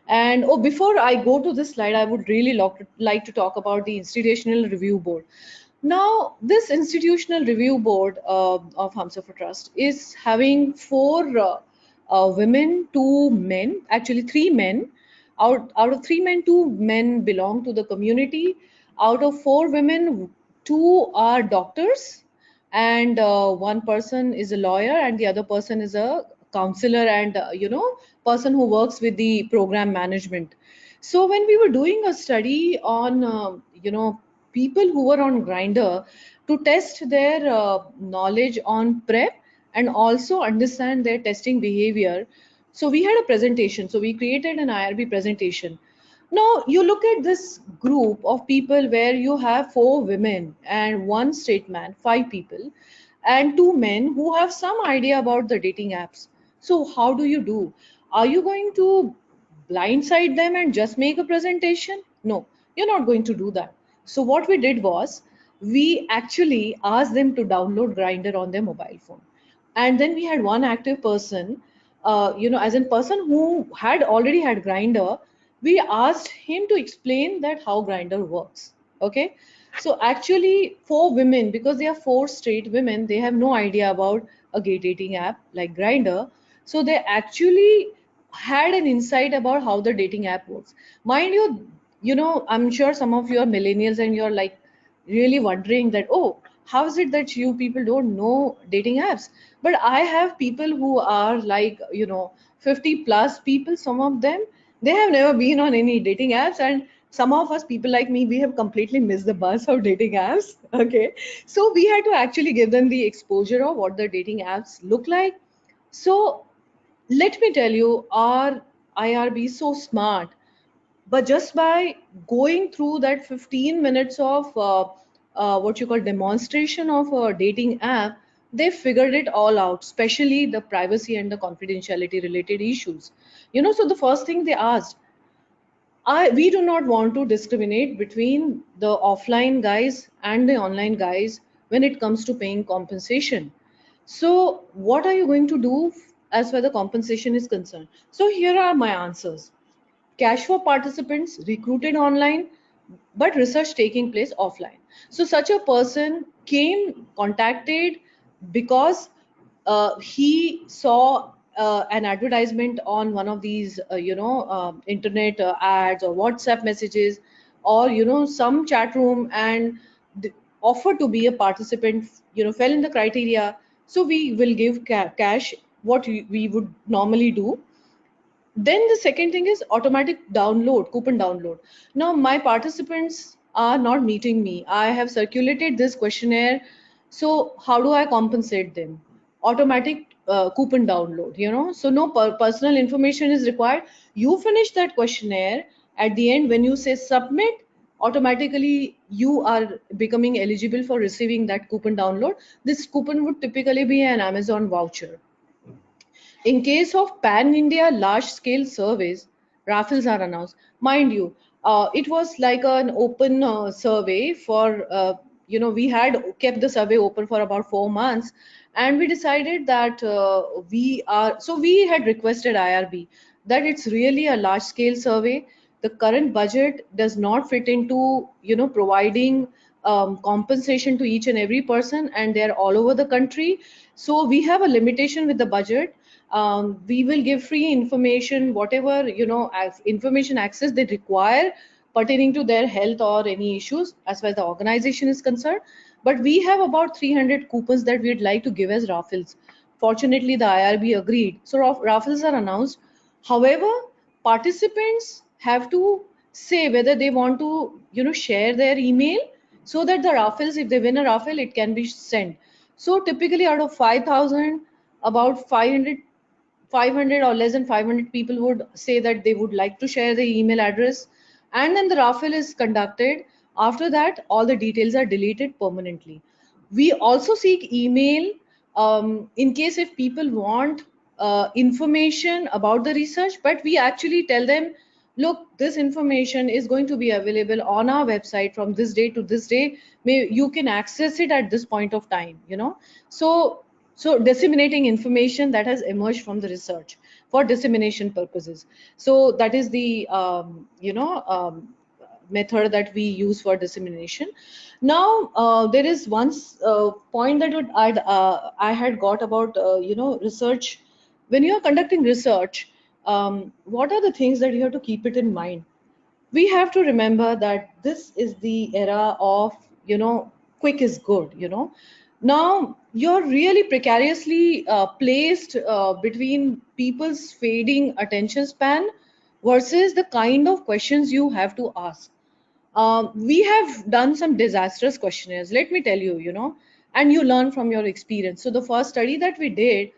And before I go to this slide, I would really like to talk about the Institutional Review Board. Now, this institutional review board of Humsafar Trust is having four women, two men, actually three men. Out of three men, two men belong to the community. Out of four women, two are doctors, and one person is a lawyer, and the other person is a counselor and person who works with the program management. So when we were doing a study on people who were on Grinder to test their knowledge on prep and also understand their testing behavior, so we had a presentation. So we created an IRB presentation. Now you look at this group of people where you have four women and one straight man, five people, and two men who have some idea about the dating apps. So how do you do? Are you going to blindside them and just make a presentation? No, you're not going to do that. So what we did was we actually asked them to download Grinder on their mobile phone. And then we had one active person, as in person who had already had Grinder. We asked him to explain that how Grinder works. Okay. So actually for women, because they are four straight women, they have no idea about a gay dating app like Grinder. So they actually had an insight about how the dating app works. Mind you, I'm sure some of you are millennials and you're like really wondering that, oh, how is it that you people don't know dating apps? But I have people who are like, 50 plus people, some of them, they have never been on any dating apps, and some of us people like me, we have completely missed the bus of dating apps. Okay. So we had to actually give them the exposure of what the dating apps look like. So let me tell you, our IRB is so smart, but just by going through that 15 minutes of what you call demonstration of a dating app, they figured it all out, especially the privacy and the confidentiality related issues. So the first thing they asked, we do not want to discriminate between the offline guys and the online guys when it comes to paying compensation. So what are you going to do as far the compensation is concerned? So here are my answers. Cash for participants recruited online, but research taking place offline. So such a person came, contacted, because he saw an advertisement on one of these internet ads or WhatsApp messages, or some chat room, and offered to be a participant, fell in the criteria. So we will give cash, what we would normally do. Then the second thing is automatic download, coupon download. Now my participants are not meeting me. I have circulated this questionnaire. So how do I compensate them? Automatic coupon download, so no personal information is required. You finish that questionnaire. At the end, when you say submit, automatically you are becoming eligible for receiving that coupon download. This coupon would typically be an Amazon voucher. In case of pan-India large-scale surveys, raffles are announced. Mind you, it was like an open survey for, we had kept the survey open for about 4 months, and we decided that we had requested IRB that it's really a large-scale survey. The current budget does not fit into, providing compensation to each and every person, and they're all over the country. So we have a limitation with the budget. We will give free information, whatever as information access they require pertaining to their health or any issues as far as the organization is concerned. But we have about 300 coupons that we'd like to give as raffles. Fortunately, the IRB agreed, so raffles are announced. However, participants have to say whether they want to share their email, so that the raffles, if they win a raffle, it can be sent. So typically out of 5,000, about 500 or less than 500 people would say that they would like to share the email address, and then the raffle is conducted. After that, all the details are deleted permanently. We also seek email in case if people want information about the research, but we actually tell them, look, this information is going to be available on our website from this day to this day. You can access it at this point of time, so disseminating information that has emerged from the research for dissemination purposes. So that is the method that we use for dissemination. Now, there is one point that I had got about, research. When you are conducting research, what are the things that you have to keep it in mind? We have to remember that this is the era of, quick is good. Now you're really precariously placed between people's fading attention span versus the kind of questions you have to ask. We have done some disastrous questionnaires, let me tell you, and you learn from your experience. So the first study that we did,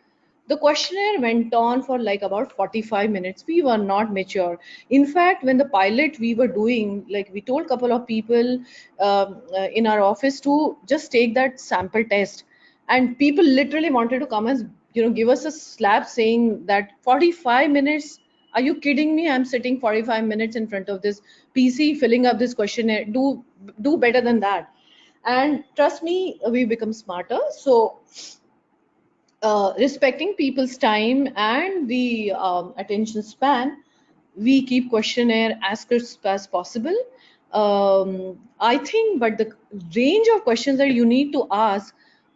the questionnaire went on for like about 45 minutes. We were not mature. In fact, when the pilot we were doing, like we told a couple of people in our office to just take that sample test, and people literally wanted to come and give us a slap saying that 45 minutes, are you kidding me? I'm sitting 45 minutes in front of this PC filling up this questionnaire. Do better than that. And trust me, we become smarter. So respecting people's time and the attention span, we keep questionnaire as crisp as possible. I think, but the range of questions that you need to ask,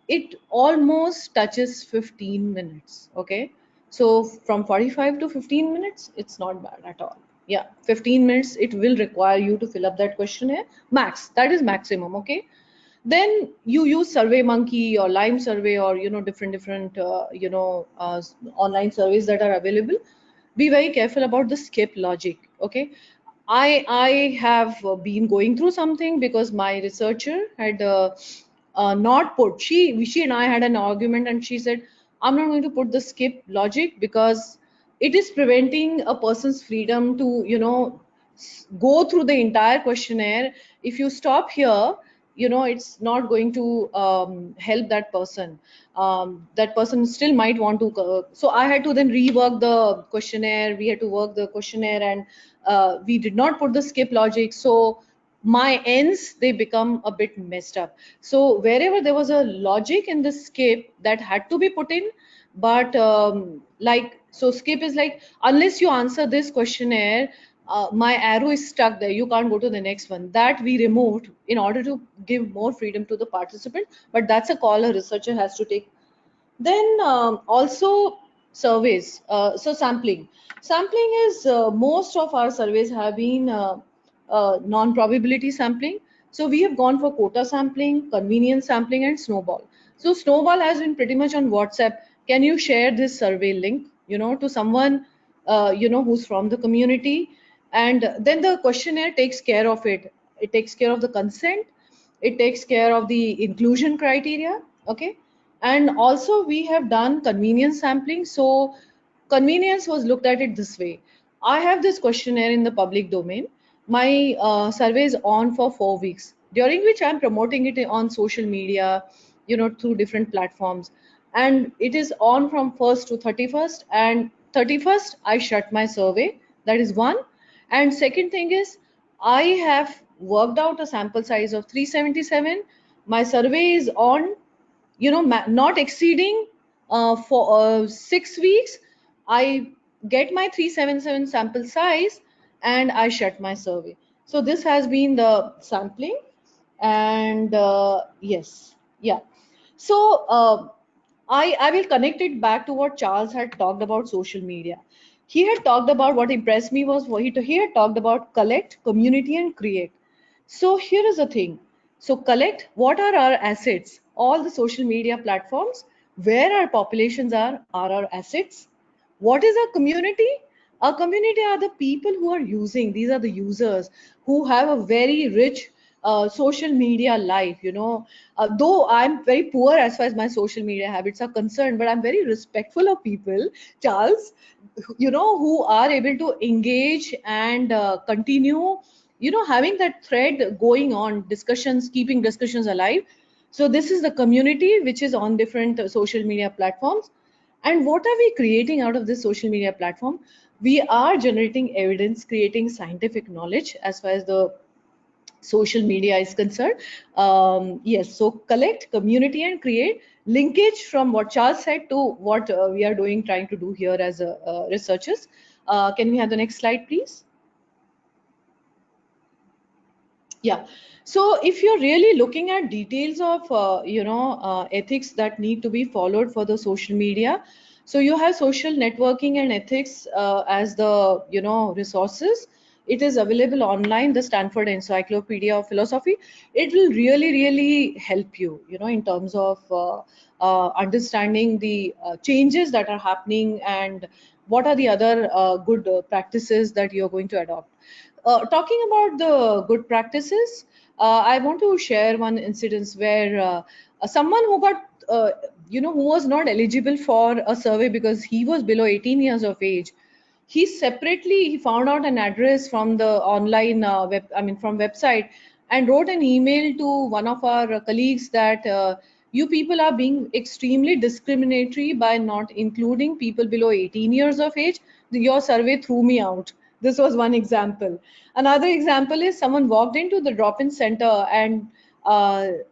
it almost touches 15 minutes. Okay, so from 45 to 15 minutes, it's not bad at all. Yeah, 15 minutes it will require you to fill up that questionnaire, max. That is maximum. Okay, then you use survey monkey or lime survey, or different online surveys that are available. Be very careful about the skip logic. Okay, I have been going through something because my researcher had not put, she and I had an argument, and she said, I'm not going to put the skip logic because it is preventing a person's freedom to go through the entire questionnaire. If you stop here, it's not going to help that person. That person still might want to so I had to then rework the questionnaire. We had to work the questionnaire, and we did not put the skip logic, so my ends, they become a bit messed up. So wherever there was a logic in the skip, that had to be put in. But like, so skip is like, unless you answer this questionnaire, my arrow is stuck there, you can't go to the next one. That we removed in order to give more freedom to the participant, but that's a call a researcher has to take. Then also surveys. So sampling is, most of our surveys have been non-probability sampling. So we have gone for quota sampling, convenience sampling, and snowball. So snowball has been pretty much on WhatsApp. Can you share this survey link to someone who's from the community? And then the questionnaire takes care of it. It takes care of the consent, it takes care of the inclusion criteria. Okay, and also we have done convenience sampling. So convenience was looked at it this way: I have this questionnaire in the public domain. My survey is on for 4 weeks, during which I'm promoting it on social media, through different platforms, and it is on from 1st to 31st, and 31st I shut my survey. That is one. And second thing is, I have worked out a sample size of 377. My survey is on, not exceeding for 6 weeks. I get my 377 sample size, and I shut my survey. So this has been the sampling. And yes, yeah. So I will connect it back to what Charles had talked about social media. He had talked about, what impressed me was he had talked about collect, community, and create. So here is the thing. So collect, what are our assets? All the social media platforms, where our populations are our assets. What is our community? Our community are the people who are using, these are the users who have a very rich social media life. Though I'm very poor as far as my social media habits are concerned, but I'm very respectful of people, Charles, who are able to engage and continue, having that thread going on, discussions, keeping discussions alive. So this is the community which is on different social media platforms. And what are we creating out of this social media platform? We are generating evidence, creating scientific knowledge as far as the social media is concerned. Yes, so collect, community, and create. Linkage from what Charles said to what we are doing, trying to do here as researchers. Can we have the next slide, please? Yeah. So if you're really looking at details of ethics that need to be followed for the social media, so you have social networking and ethics as the resources. It is available online, the Stanford Encyclopedia of Philosophy. It will really help you, in terms of understanding the changes that are happening and what are the other good practices that you're going to adopt. Talking about the good practices, I want to share one incident where someone who got, who was not eligible for a survey because he was below 18 years of age. He found out an address from the online from website, and wrote an email to one of our colleagues that you people are being extremely discriminatory by not including people below 18 years of age. Your survey threw me out. This was one example. Another example is someone walked into the drop-in center, and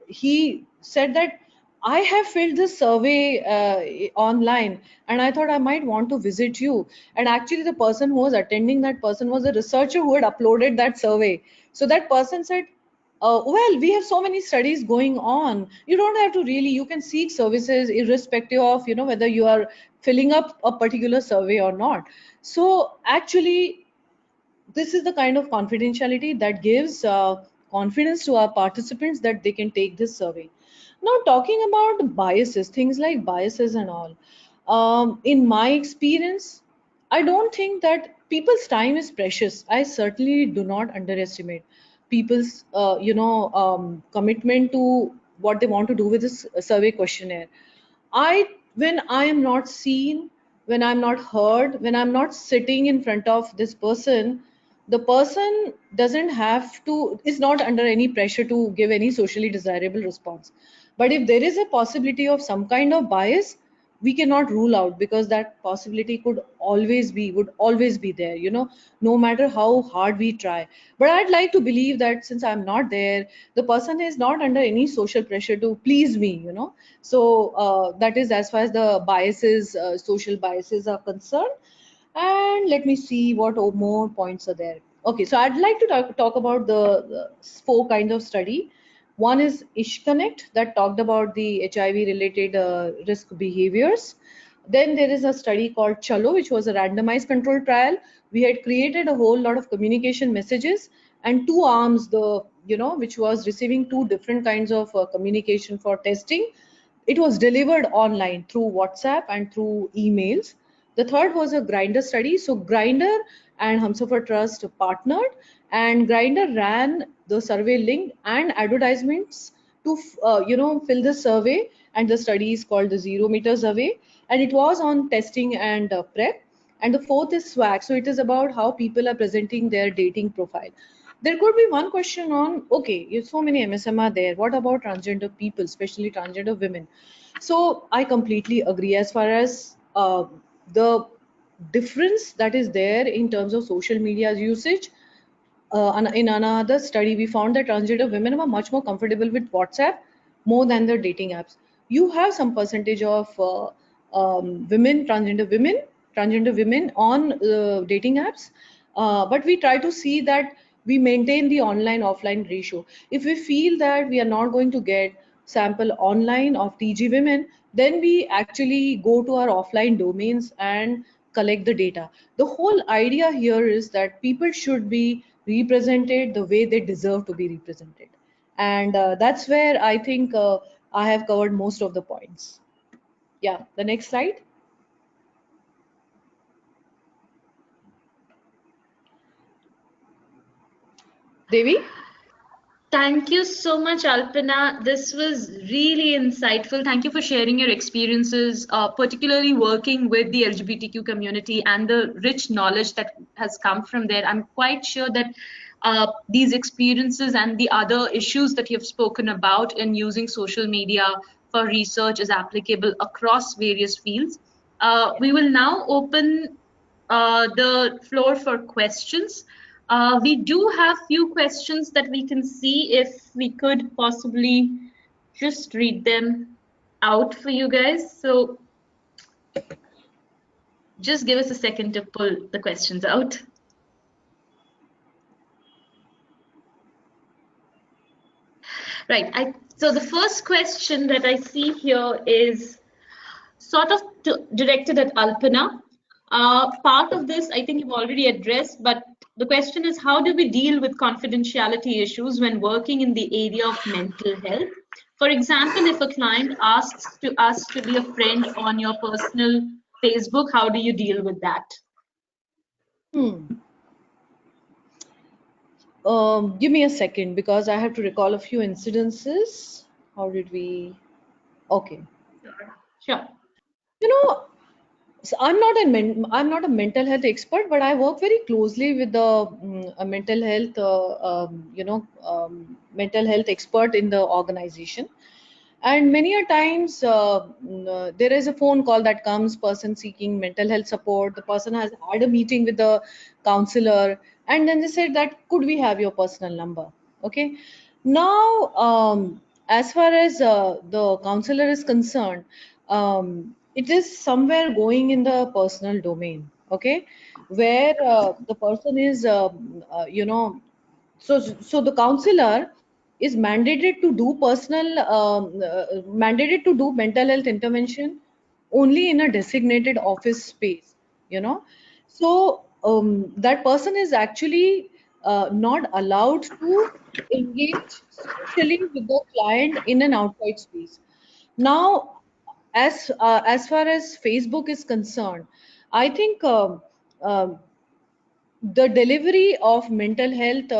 he said that I have filled this survey online, and I thought I might want to visit you. And actually, the person who was attending, that person was a researcher who had uploaded that survey. So that person said, well, we have so many studies going on. You don't have to really, you can seek services irrespective of, whether you are filling up a particular survey or not. So actually, this is the kind of confidentiality that gives confidence to our participants that they can take this survey. Now, talking about biases, things like biases and all, in my experience, I don't think that people's time is precious. I certainly do not underestimate people's commitment to what they want to do with this survey questionnaire. When I am not seen, when I'm not heard, when I'm not sitting in front of this person, the person doesn't have to, is not under any pressure to give any socially desirable response. But if there is a possibility of some kind of bias, we cannot rule out, because that possibility would always be there, no matter how hard we try. But I'd like to believe that since I'm not there, the person is not under any social pressure to please me, so that is as far as the biases, social biases are concerned. And let me see what more points are there. Okay, so I'd like to talk about the four kinds of study. One is IshConnect, that talked about the HIV related risk behaviors. Then there is a study called Chalo, which was a randomized control trial. We had created a whole lot of communication messages and two arms, which was receiving two different kinds of communication for testing. It was delivered online through WhatsApp and through emails. The third was a Grinder study. So Grinder and Humsafar Trust partnered, and Grinder ran the survey link and advertisements to fill the survey. And the study is called the 0 meters away, and it was on testing and prep. And the fourth is swag. So it is about how people are presenting their dating profile. There could be one question on, okay, if so many MSM are there, what about transgender people, especially transgender women? So I completely agree. As far as the difference that is there in terms of social media usage, in another study, we found that transgender women were much more comfortable with WhatsApp more than the dating apps. You have some percentage of transgender women on dating apps, but we try to see that we maintain the online offline ratio. If we feel that we are not going to get sample online of TG women, then we actually go to our offline domains and collect the data. The whole idea here is that people should be represented the way they deserve to be represented. And that's where I think I have covered most of the points. Yeah, the next slide. Devi? Thank you so much, Alpana. This was really insightful. Thank you for sharing your experiences, particularly working with the LGBTQ community and the rich knowledge that has come from there. I'm quite sure that these experiences and the other issues that you've spoken about in using social media for research is applicable across various fields. We will now open the floor for questions. We do have few questions that we can see if we could possibly just read them out for you guys. So just give us a second to pull the questions out. Right. So the first question that I see here is sort of directed at Alpana. Part of this, I think you've already addressed, but the question is, how do we deal with confidentiality issues when working in the area of mental health? For example, if a client asks to us to be a friend on your personal Facebook, how do you deal with that? Give me a second because I have to recall a few incidences. How did we? Okay. Sure. You know, so I'm not a mental health expert, but I work very closely with the a mental health mental health expert in the organization. And many a times there is a phone call that comes, person seeking mental health support. The person has had a meeting with the counselor, and then they said that could we have your personal number? Okay. Now, as far as the counselor is concerned, it is somewhere going in the personal domain. Okay, where the person is, so the counselor is mandated to do mental health intervention only in a designated office space, you know. So that person is actually not allowed to engage socially with the client in an outside space. Now, as far as Facebook is concerned, I think the delivery of mental health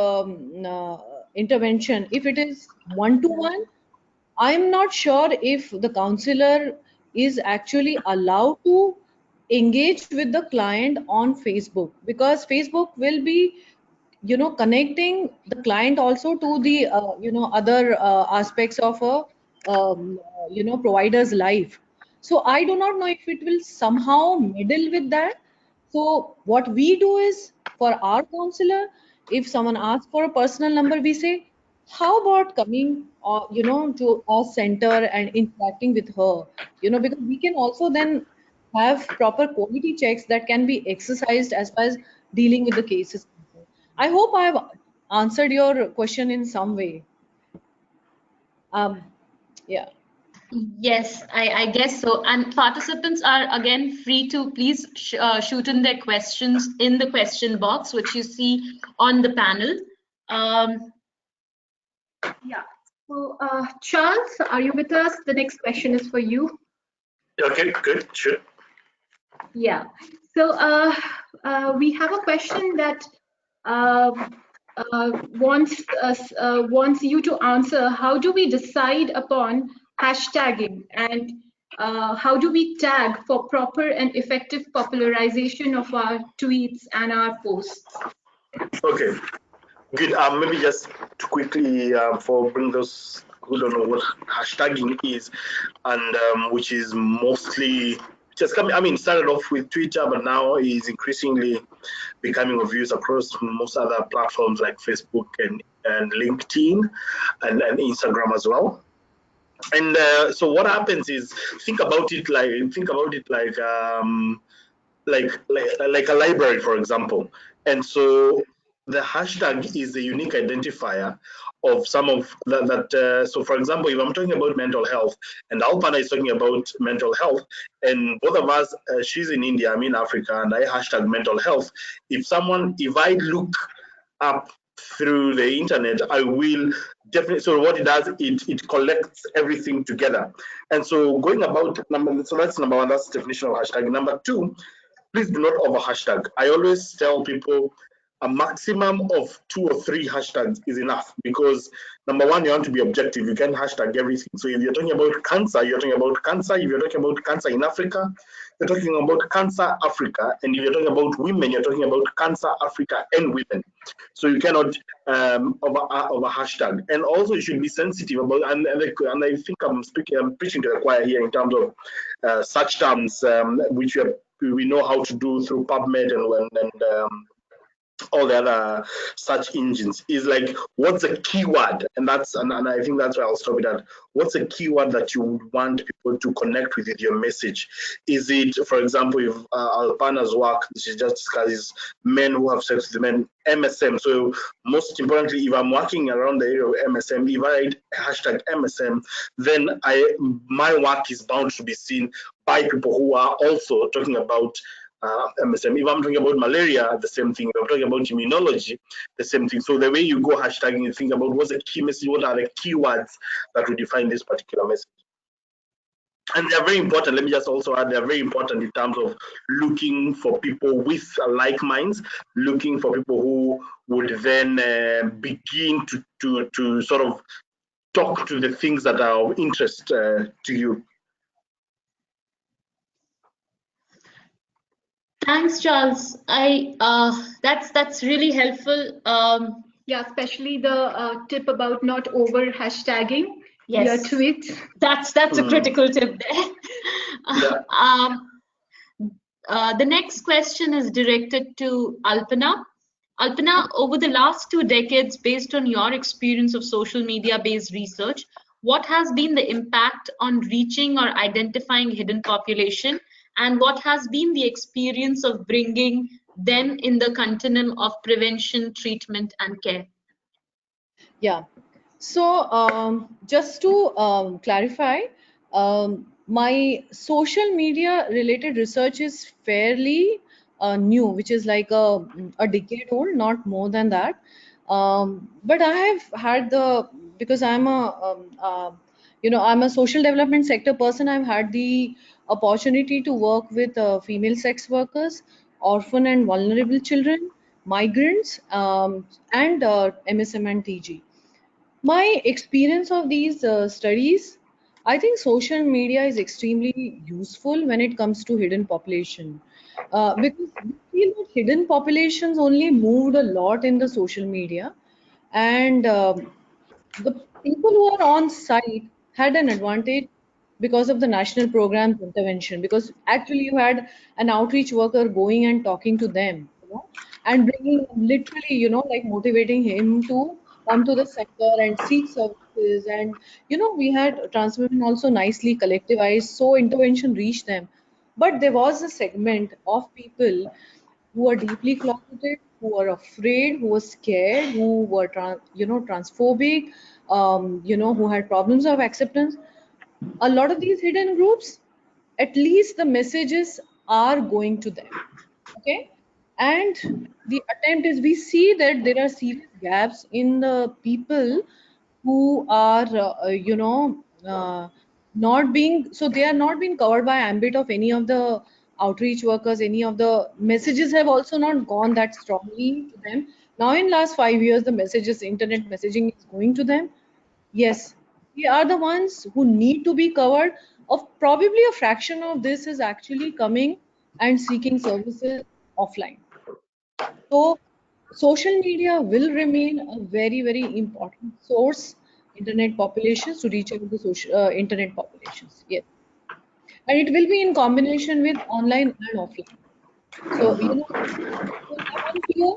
intervention, if it is one to one, I'm not sure if the counselor is actually allowed to engage with the client on Facebook, because Facebook will be, connecting the client also to the, other aspects of a, provider's life. So I do not know if it will somehow meddle with that. So what we do is, for our counselor, if someone asks for a personal number, we say, how about coming, to our center and interacting with her, because we can also then have proper quality checks that can be exercised as far as dealing with the cases. I hope I have answered your question in some way. Um, yeah. Yes, I guess so. And participants are again free to please shoot in their questions in the question box, which you see on the panel. Um, Yeah. So, Charles, are you with us? The next question is for you. Okay, good, sure. Yeah. So, we have a question that uh, wants you to answer. How do we decide upon hashtagging, and how do we tag for proper and effective popularization of our tweets and our posts? Okay, good. Maybe just to quickly for bring those who don't know what hashtagging is, and which is mostly just coming. I mean, started off with Twitter, but now is increasingly becoming of use across most other platforms like Facebook and LinkedIn and Instagram as well. And so what happens is, think about it like a library, for example. And so the hashtag is the unique identifier of some of that. So, for example, if I'm talking about mental health and Alpana is talking about mental health, and both of us, she's in India, I'm in Africa, and I hashtag mental health. If I look up through the internet, I will definitely. So what it does, it collects everything together. And so going about number, so that's number one. That's the definition of hashtag. Number two, please do not over hashtag. I always tell people a maximum of 2 or 3 hashtags is enough, because number one, you want to be objective. You can hashtag everything. So if you're talking about cancer, you're talking about cancer. If you're talking about cancer in Africa, you're talking about cancer Africa. And if you're talking about women, you're talking about cancer Africa and women. So you cannot over hashtag. And also you should be sensitive about, and I think I'm preaching to the choir here in terms of such terms which we know how to do through PubMed and all the other search engines is like, what's the keyword? And I think that's why I'll stop it at. What's the keyword that you would want people to connect with your message? Is it, for example, if Alpana's work, she just discusses men who have sex with men, MSM. So most importantly, if I'm working around the area of MSM, if I write hashtag MSM, then my work is bound to be seen by people who are also talking about MSM. If I'm talking about malaria, the same thing. If I'm talking about immunology, the same thing. So the way you go hashtagging, you think about what's the key message, what are the keywords that will define this particular message. And they're very important. Let me just also add, they're very important in terms of looking for people with like minds, looking for people who would then begin to sort of talk to the things that are of interest to you. Thanks, Charles. That's really helpful. Yeah, especially the tip about not over hashtagging your Yes. tweets. That's a critical tip there. Yeah. The next question is directed to Alpana. Alpana, over the last 2 decades, based on your experience of social media-based research, what has been the impact on reaching or identifying hidden population, and what has been the experience of bringing them in the continuum of prevention, treatment, and care? Yeah. So just to clarify, my social media related research is fairly new, which is like a decade old, not more than that. But I have had because I'm I'm a social development sector person. I've had the opportunity to work with female sex workers, orphan and vulnerable children, migrants, and MSM and TG. My experience of these studies, I think social media is extremely useful when it comes to hidden population, because we feel that hidden populations only moved a lot in the social media, and the people who are on site had an advantage because of the national program's intervention, because actually you had an outreach worker going and talking to them, and bringing literally, like motivating him to come to the sector and seek services. And we had transwomen also nicely collectivized, so intervention reached them. But there was a segment of people who are deeply closeted, who are afraid, who were scared, who were transphobic, who had problems of acceptance. A lot of these hidden groups, at least the messages are going to them. Okay, and the attempt is, we see that there are serious gaps in the people who are not being, so they are not being covered by ambit of any of the outreach workers. Any of the messages have also not gone that strongly to them. Now in last 5 years, the messages, internet messaging is going to them. Yes, we are the ones who need to be covered. Of probably a fraction of this is actually coming and seeking services offline. So social media will remain a very, very important source, internet populations, to reach out to social internet populations. Yes. And it will be in combination with online and offline. So, so I want to know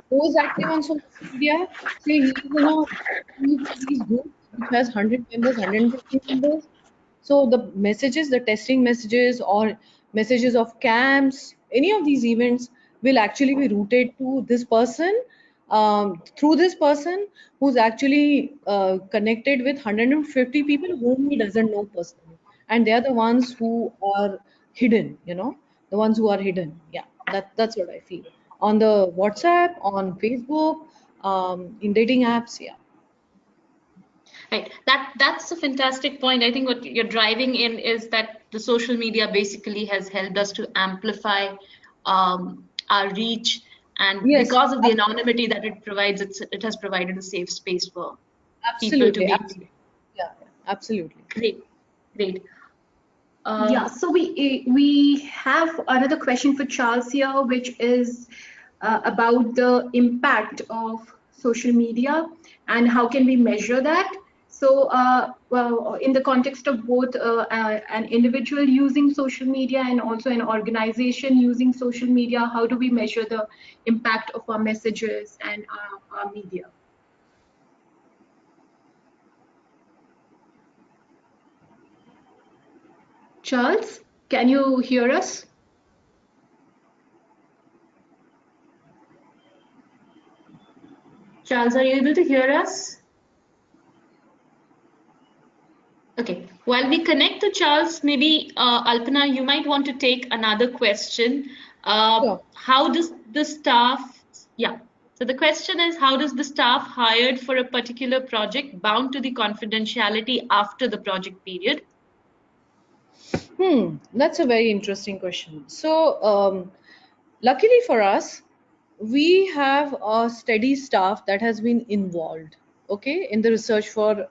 those active on social media, say he is in one of these groups which has 100 members, 150 members. So the messages, the testing messages or messages of camps, any of these events will actually be routed to this person, through this person who's actually connected with 150 people whom he doesn't know personally. And they are the ones who are hidden, the ones who are hidden. Yeah, that's what I feel. On the WhatsApp, on Facebook, in dating apps, yeah. Right. That's a fantastic point. I think what you're driving in is that the social media basically has helped us to amplify our reach, and Yes, because of the anonymity that it provides, it has provided a safe space for people to absolutely, be able to. absolutely. Yeah, yeah, absolutely. Great, great. Yeah, so we have another question for Charles here, which is about the impact of social media and how can we measure that. So, well, in the context of both an individual using social media and also an organization using social media, how do we measure the impact of our messages and our media? Charles, can you hear us? Charles, are you able to hear us? Okay, while we connect to Charles, maybe Alpana, you might want to take another question. Sure. How does the staff, yeah, so the question is, how does the staff hired for a particular project bound to the confidentiality after the project period? That's a very interesting question. So, luckily for us, we have a steady staff that has been involved, okay, in the research for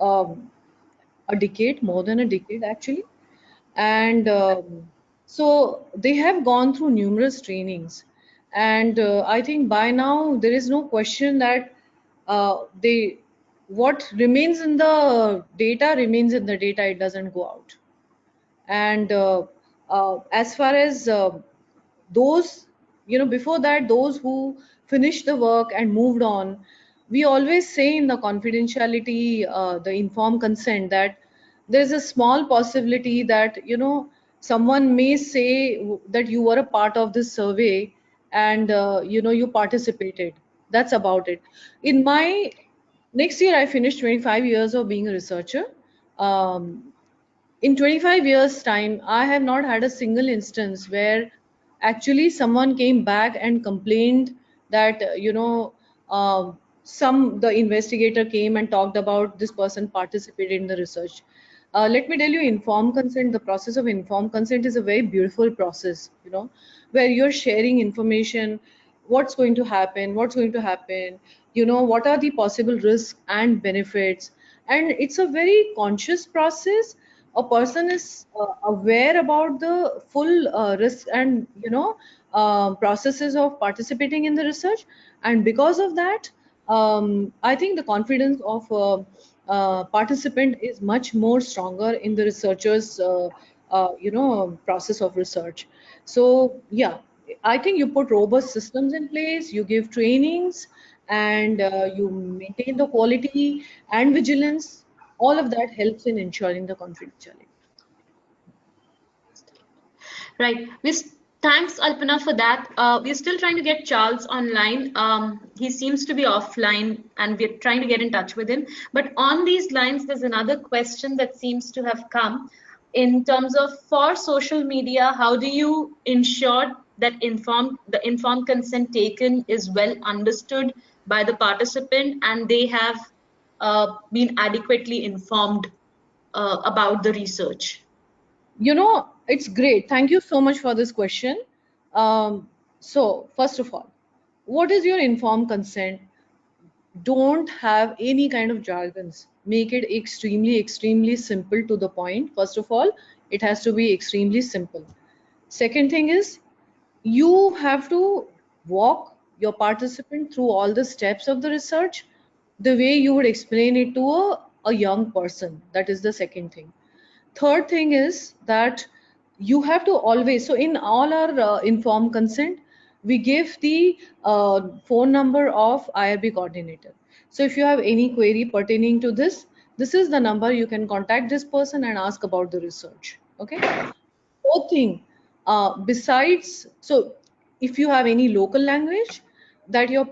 um, a decade, more than a decade actually. And so they have gone through numerous trainings. And I think by now there is no question that they what remains in the data remains in the data, it doesn't go out. And as far as those, before that, those who finished the work and moved on, we always say in the confidentiality, the informed consent, that there's a small possibility that someone may say that you were a part of this survey, and you participated. That's about it. In my next year, I finished 25 years of being a researcher. um, in 25 years time, I have not had a single instance where actually someone came back and complained that some the investigator came and talked about this person participated in the research. Let me tell you, informed consent, the process of informed consent is a very beautiful process, where you're sharing information, what's going to happen, what are the possible risks and benefits. And it's a very conscious process. A person is aware about the full risk and processes of participating in the research. And because of that, I think the confidence of participant is much more stronger in the researchers process of research. So yeah, I think you put robust systems in place, you give trainings, and you maintain the quality and vigilance. All of that helps in ensuring the confidentiality. Right. Thanks, Alpana, for that. We're still trying to get Charles online. He seems to be offline, and we're trying to get in touch with him. But on these lines, there's another question that seems to have come in terms of, for social media, how do you ensure that the informed consent taken is well understood by the participant, and they have been adequately informed about the research? It's great. Thank you so much for this question. So, first of all, what is your informed consent? Don't have any kind of jargons. Make it extremely, extremely simple to the point. First of all, it has to be extremely simple. Second thing is, you have to walk your participant through all the steps of the research the way you would explain it to a young person. That is the second thing. Third thing is that you have to always, so in all our informed consent, we give the phone number of IRB coordinator. So if you have any query pertaining to this is the number. You can contact this person and ask about the research. Okay. Fourth thing, besides, so if you have any local language that your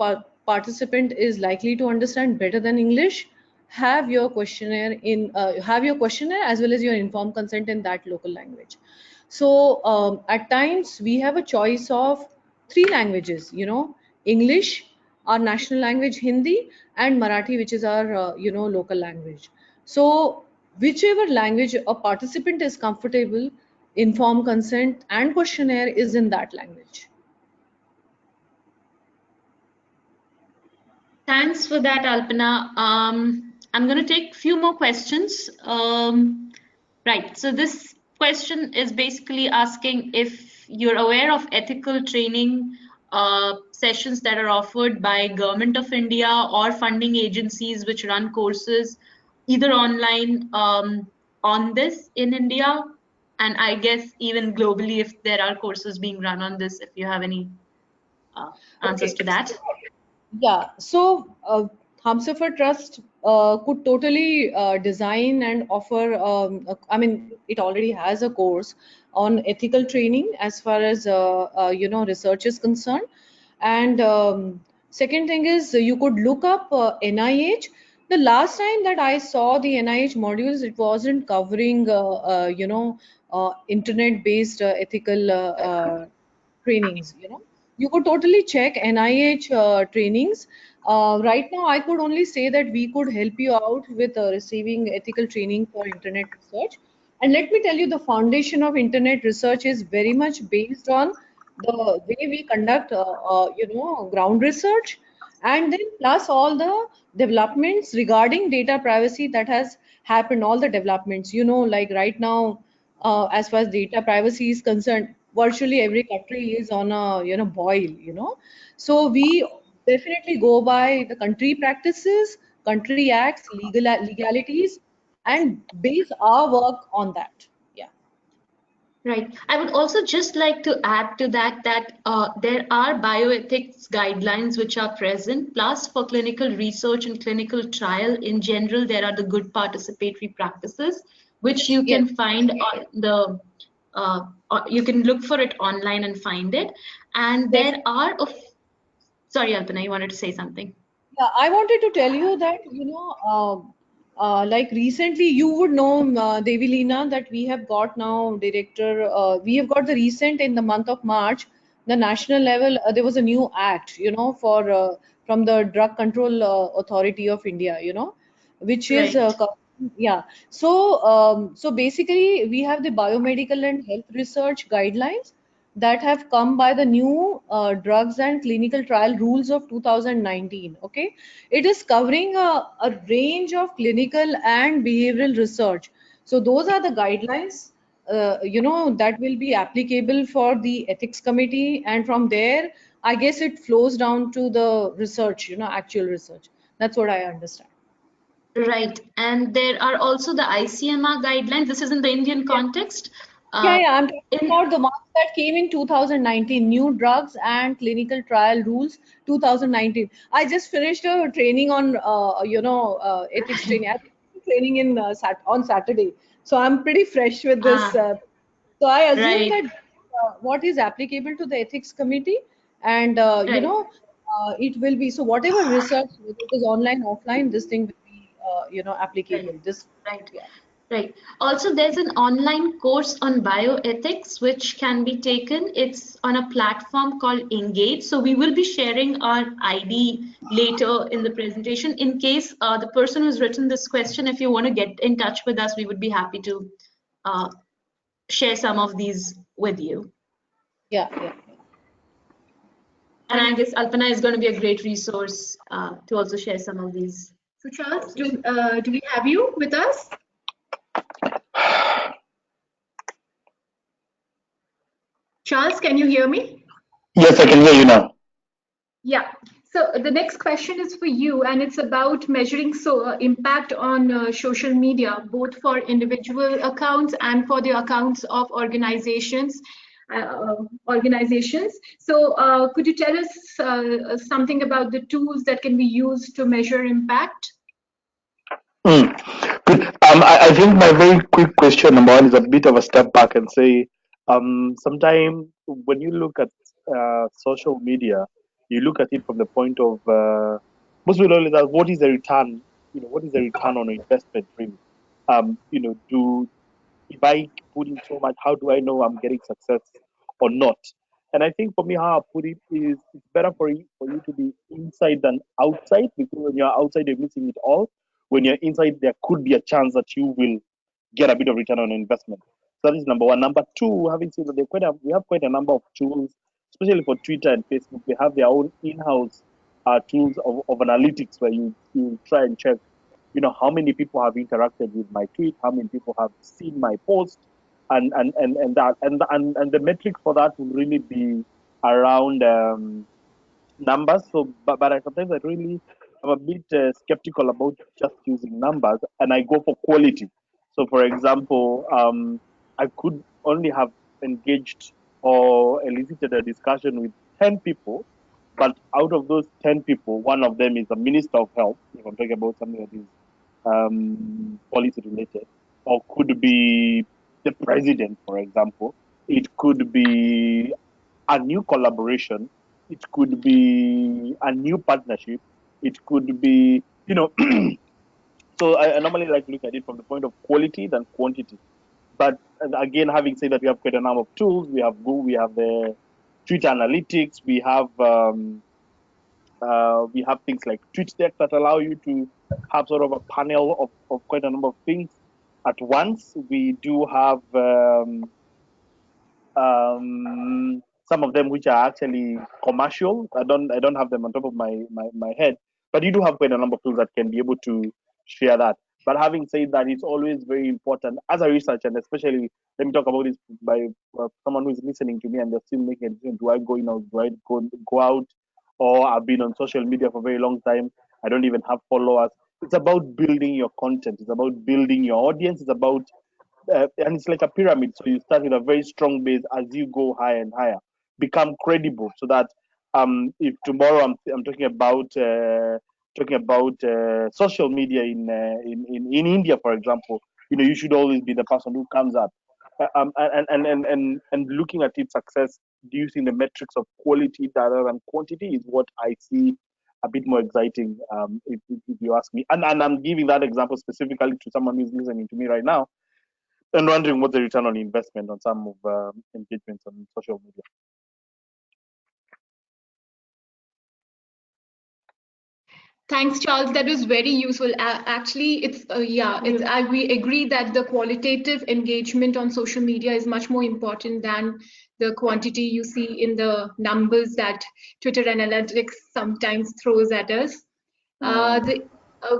participant is likely to understand better than English, have your questionnaire as well as your informed consent in that local language. So at times we have a choice of three languages, English, our national language Hindi, and Marathi, which is our local language. So whichever language a participant is comfortable, informed consent and questionnaire is in that language. Thanks for that, Alpana. I'm going to take a few more questions. Right. So this question is basically asking if you're aware of ethical training sessions that are offered by Government of India or funding agencies which run courses either online on this in India, and I guess even globally if there are courses being run on this, if you have any answers Okay. to that. Yeah, so Humsafar Trust could totally design and offer. I mean, it already has a course on ethical training as far as research is concerned. And second thing is you could look up NIH. The last time that I saw the NIH modules, it wasn't covering internet-based ethical trainings. You could totally check NIH trainings. Right now, I could only say that we could help you out with receiving ethical training for internet research. And let me tell you, the foundation of internet research is very much based on the way we conduct, ground research, and then plus all the developments regarding data privacy that has happened. All the developments, like right now, as far as data privacy is concerned, virtually every country is on a boil. So we definitely go by the country practices, country acts, legalities, and base our work on that. Yeah. Right. I would also just like to add to that there are bioethics guidelines which are present. Plus, for clinical research and clinical trial in general, there are the good participatory practices which you Yes. can find on the you can look for it online and find it. And there Definitely. are of sorry, Alpana, you wanted to say something. Yeah, I wanted to tell you that, like recently, you would know, Devi Leena, that we have got now director, we have got the recent in the month of March, the national level, there was a new act, for from the Drug Control Authority of India, which is, Right. yeah. So basically, we have the biomedical and health research guidelines that have come by the new drugs and clinical trial rules of 2019. Okay, it is covering a range of clinical and behavioral research. So those are the guidelines that will be applicable for the ethics committee, and from there I guess it flows down to the research, actual research. That's what I understand. Right. And there are also the ICMR guidelines. This is in the Indian context. Yeah, Uh, yeah, I'm talking in about the ones that came in 2019, new drugs and clinical trial rules 2019. I just finished a training on, ethics training. I think training in on Saturday, so I'm pretty fresh with this. ah, So I assume right, that what is applicable to the ethics committee, and right. it will be so whatever research, whether it is online, offline, this thing will be, Right, applicable. This, right, yeah. right. Also, there's an online course on bioethics which can be taken. It's on a platform called Engage. So we will be sharing our ID later in the presentation. In case the person who's written this question, if you want to get in touch with us, we would be happy to uh, share some of these with you. Yeah, yeah. And I guess Alpana is going to be a great resource to also share some of these So Charles, courses. do we have you with us? Charles, can you hear me? Yes, I can hear you now. Yeah. So the next question is for you, and it's about measuring impact on social media, both for individual accounts and for the accounts of organizations. So could you tell us something about the tools that can be used to measure impact? Mm. Good. I think my very quick question number one is a bit of a step back and say, sometimes when you look at social media, you look at it from the point of most people always ask, what is the return? What is the return on investment really? Do if I put in so much, how do I know I'm getting success or not? And I think for me, how I put it is it's better for you to be inside than outside, because when you're outside, you're missing it all. When you're inside, there could be a chance that you will get a bit of return on investment. So that is number one. Number two, having said that, we have quite a number of tools, especially for Twitter and Facebook. They have their own in-house tools of analytics where you try and check, how many people have interacted with my tweet, how many people have seen my post, and the metric for that will really be around numbers. So, but sometimes I really I'm a bit skeptical about just using numbers, and I go for quality. So, for example, I could only have engaged or elicited a discussion with 10 people, but out of those 10 people, one of them is the Minister of Health, if I'm talking about something that is policy related, or could be the President, for example. It could be a new collaboration. It could be a new partnership. It could be, so I normally like to look at it from the point of quality than quantity. But again, having said that, we have quite a number of tools. We have Google, we have the Twitter analytics, we have things like TweetDeck that allow you to have sort of a panel of quite a number of things at once. We do have some of them which are actually commercial. I don't have them on top of my head, but you do have quite a number of tools that can be able to share that. But having said that, it's always very important as a researcher, and especially let me talk about this by someone who is listening to me and they're still making a decision: do I go in or do I go out? Or I've been on social media for a very long time. I don't even have followers. It's about building your content. It's about building your audience. It's about and it's like a pyramid. So you start with a very strong base as you go higher and higher, become credible, so that if tomorrow I'm talking about social media in India, for example, you should always be the person who comes up. And looking at its success using the metrics of quality rather than quantity is what I see a bit more exciting, if you ask me. And I'm giving that example specifically to someone who's listening to me right now and wondering what the return on investment on some of engagements on social media. Thanks, Charles. That was very useful. Actually, we agree that the qualitative engagement on social media is much more important than the quantity you see in the numbers that Twitter analytics sometimes throws at us.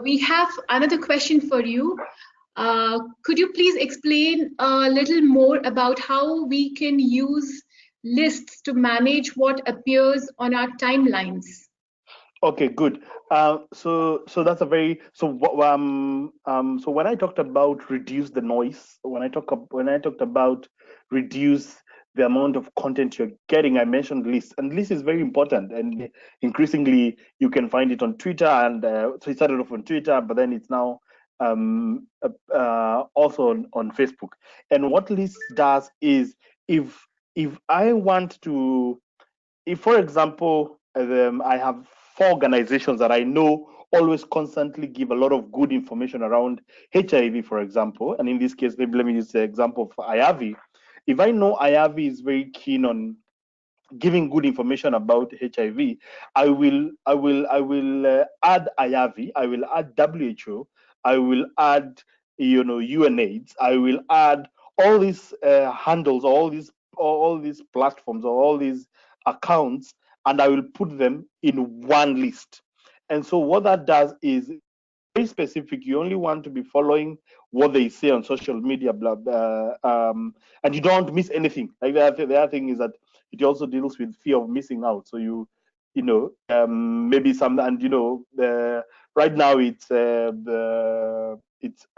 We have another question for you. Could you please explain a little more about how we can use lists to manage what appears on our timelines? Okay, good. So that's a very so when I talked about reduce the noise, when I talked about reduce the amount of content you're getting, I mentioned lists, and list is very important. And increasingly, you can find it on Twitter, and so it started off on Twitter, but then it's now also on Facebook. And what list does is if I want to if, for example, I have 4 organizations that I know always constantly give a lot of good information around HIV, for example, and in this case, maybe let me use the example of IAVI. If I know IAVI is very keen on giving good information about HIV, I will add IAVI, I will add WHO, I will add UNAIDS, I will add all these handles, all these platforms, or all these accounts, and I will put them in one list. And so what that does is very specific. You only want to be following what they say on social media, blah, blah, and you don't miss anything. Like the other thing is that it also deals with fear of missing out. So maybe some, and right now it's I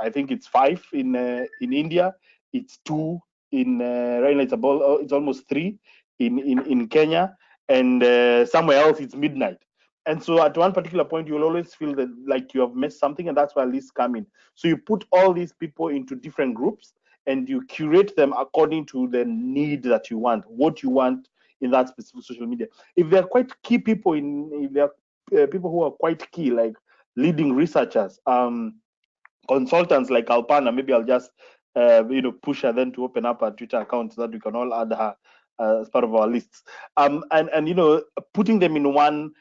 think it's 5 in India. It's 2 in right now. It's almost 3 in Kenya, and somewhere else it's midnight. And so at one particular point, you'll always feel that like you have missed something, and that's where lists come in. So you put all these people into different groups and you curate them according to the need that you want, what you want in that specific social media. If they're quite key people if they're people who are quite key, like leading researchers, consultants like Alpana, maybe I'll just push her then to open up a Twitter account so that we can all add her as part of our lists, and putting them in one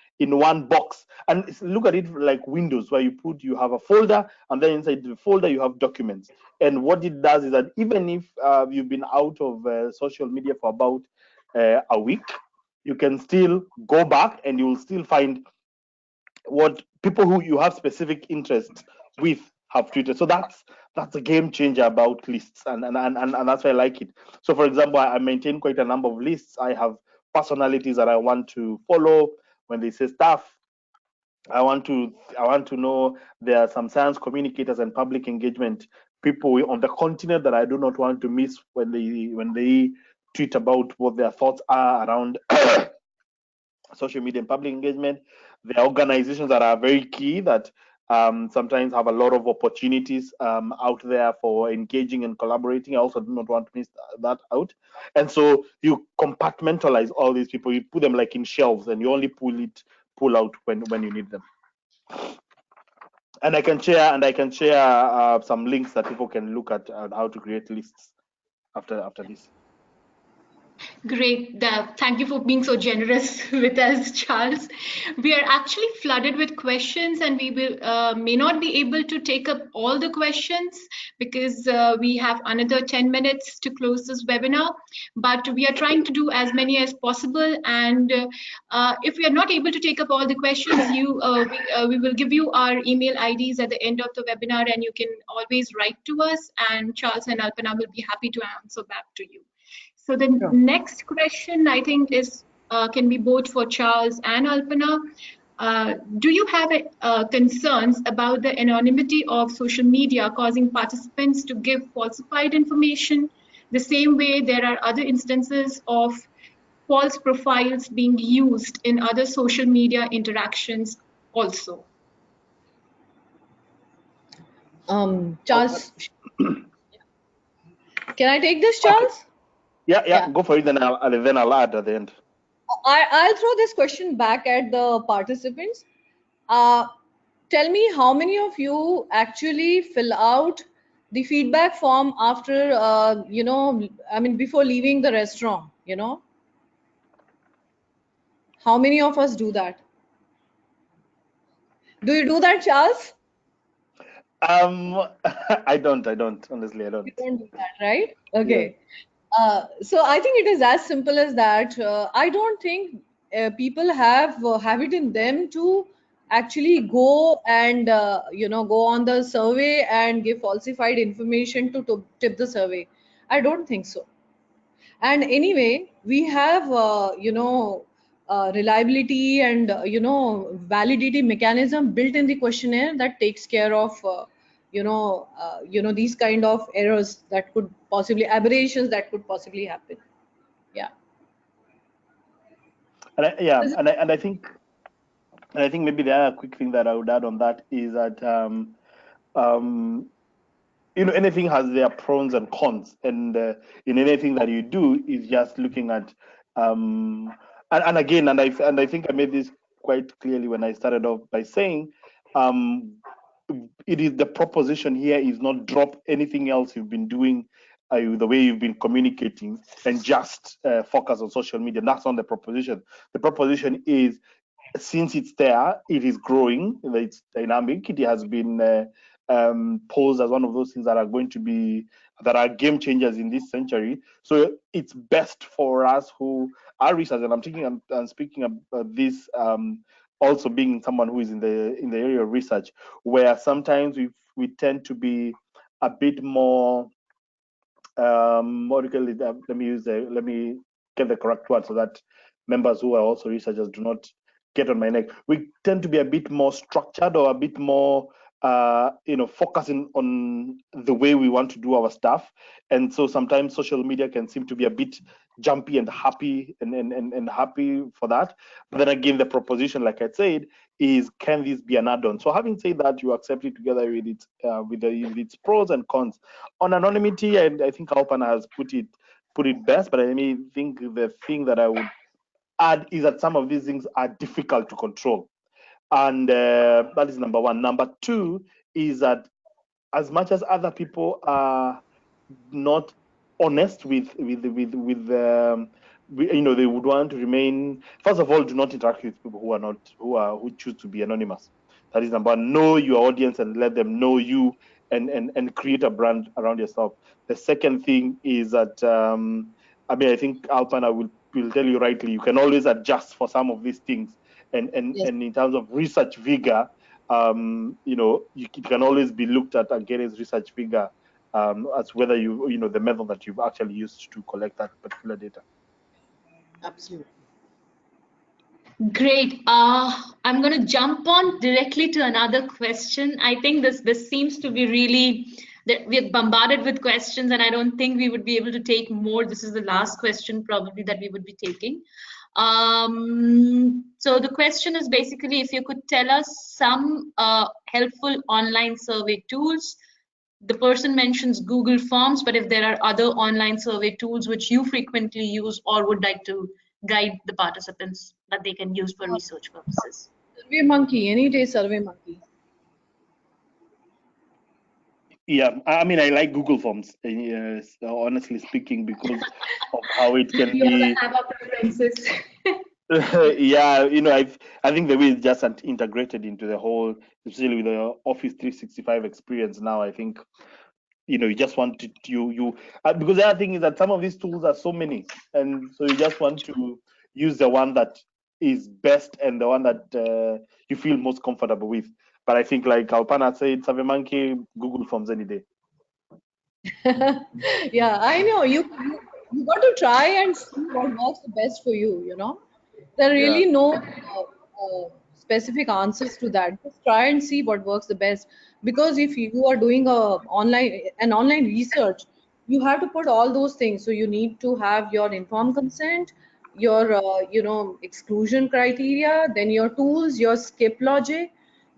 box, and look at it like Windows, where you have a folder, and then inside the folder you have documents. And what it does is that even if you've been out of social media for about a week, you can still go back and you will still find what people who you have specific interests with have tweeted. So that's a game changer about lists, and that's why I like it. So for example, I maintain quite a number of lists. I have personalities that I want to follow when they say stuff. I want to know there are some science communicators and public engagement people on the continent that I do not want to miss when they tweet about what their thoughts are around social media and public engagement. There are organizations that are very key that sometimes have a lot of opportunities out there for engaging and collaborating. I also do not want to miss that out. And so you compartmentalize all these people, you put them like in shelves, and you only pull out when you need them. And I can share some links that people can look at how to create lists after this. Great. Thank you for being so generous with us, Charles. We are actually flooded with questions, and we may not be able to take up all the questions because we have another 10 minutes to close this webinar. But we are trying to do as many as possible. And if we are not able to take up all the questions, we will give you our email IDs at the end of the webinar, and you can always write to us. And Charles and Alpana will be happy to answer back to you. So the next question, I think, is can be both for Charles and Alpana. Do you have concerns about the anonymity of social media causing participants to give falsified information? The same way there are other instances of false profiles being used in other social media interactions also. Charles, can I take this, Charles? Okay. Yeah, go for it. Then I'll add at the end. I'll throw this question back at the participants. Tell me how many of you actually fill out the feedback form after, before leaving the restaurant, How many of us do that? Do you do that, Charles? I don't, honestly, I don't. You don't do that, right? Okay. Yeah. So I think it is as simple as that. I don't think people have it in them to actually go and go on the survey and give falsified information to tip the survey. I don't think so. And anyway, we have reliability and validity mechanism built in the questionnaire that takes care of these kind of errors that could possibly, aberrations that could possibly happen. Yeah. And I think maybe the other quick thing that I would add on that is that anything has their pros and cons, and in anything that you do is just looking at and again, and I think I made this quite clearly when I started off by saying it is the proposition here is not drop anything else you've been doing, the way you've been communicating, and just focus on social media. That's not the proposition. The proposition is, since it's there, it is growing, it's dynamic, it has been posed as one of those things that are game changers in this century. So it's best for us who are researchers, and I'm speaking about this also being someone who is in the area of research, where sometimes we tend to be a bit more what do you call it? Let me get the correct word so that members who are also researchers do not get on my neck. We tend to be a bit more structured, or a bit more focusing on the way we want to do our stuff. And so sometimes social media can seem to be a bit jumpy and happy and happy for that. But then again, the proposition, like I said, is, can this be an add-on? So having said that, you accept it together with its pros and cons. On anonymity, and I think Alpana has put it best, but I think the thing that I would add is that some of these things are difficult to control. And that is number one. Number two is that as much as other people are not honest with they would want to remain. First of all, do not interact with people who choose to be anonymous. That is number one. Know your audience and let them know you, and create a brand around yourself. The second thing is that I think Alpana will tell you rightly, you can always adjust for some of these things. And Yes. and in terms of research vigor, it can always be looked at against research vigor as whether the method that you've actually used to collect that particular data. Absolutely. Great. I'm going to jump on directly to another question. I think this seems to be really that we're bombarded with questions, and I don't think we would be able to take more. This is the last question probably that we would be taking. So the question is basically if you could tell us some helpful online survey tools. The person mentions Google Forms, but if there are other online survey tools which you frequently use or would like to guide the participants that they can use for research purposes. Survey Monkey, any day Survey Monkey. Yeah, I mean, I like Google Forms, honestly speaking, because of how it can We all be. have our preferences. Yeah, I think the way it's just integrated into the whole, especially with the Office 365 experience now, I think, you just want to, because the other thing is that some of these tools are so many, and so you just want to use the one that is best and the one that you feel most comfortable with. But I think, like Alpana said, SurveyMonkey, Google Forms any day. Yeah, I know. You got to try and see what works the best for you, There are really no specific answers to that. Just try and see what works the best. Because if you are doing an online research, you have to put all those things. So you need to have your informed consent, your exclusion criteria, then your tools, your skip logic.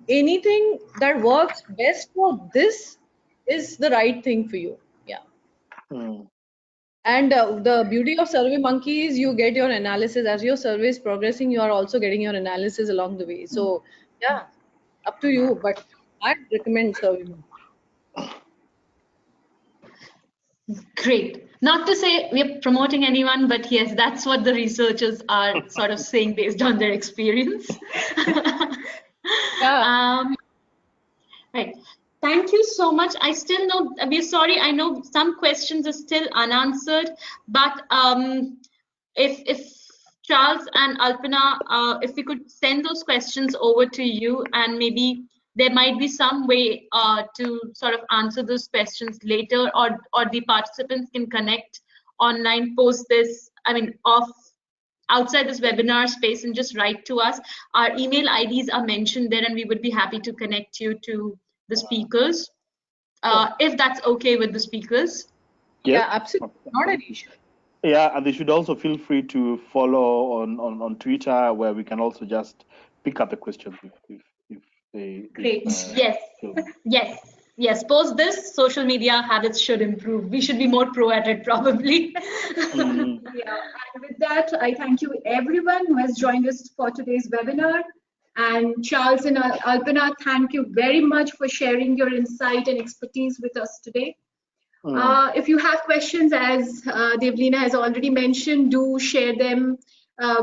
Anything that works best for this is the right thing for you. Yeah. Mm. And the beauty of Survey Monkey is you get your analysis as your survey is progressing. You are also getting your analysis along the way. So yeah, up to you. But I recommend Survey Monkey. Great. Not to say we're promoting anyone, but yes, that's what the researchers are sort of saying based on their experience. Yeah. Right. Thank you so much. I still know, we're sorry, I know some questions are still unanswered, but if Charles and Alpana, if we could send those questions over to you, and maybe there might be some way to sort of answer those questions later, or the participants can connect online, post this, I mean, outside this webinar space and just write to us. Our email IDs are mentioned there, and we would be happy to connect you to the speakers, if that's okay with the speakers. Yeah, absolutely. Not an issue. Yeah, and they should also feel free to follow on Twitter, where we can also just pick up the questions if they. Great. Yes. Post this, social media habits should improve. We should be more pro at it, probably. Yeah, and with that, I thank you everyone who has joined us for today's webinar. And Charles and Alpana, thank you very much for sharing your insight and expertise with us today. If you have questions, as Devlina has already mentioned, do share them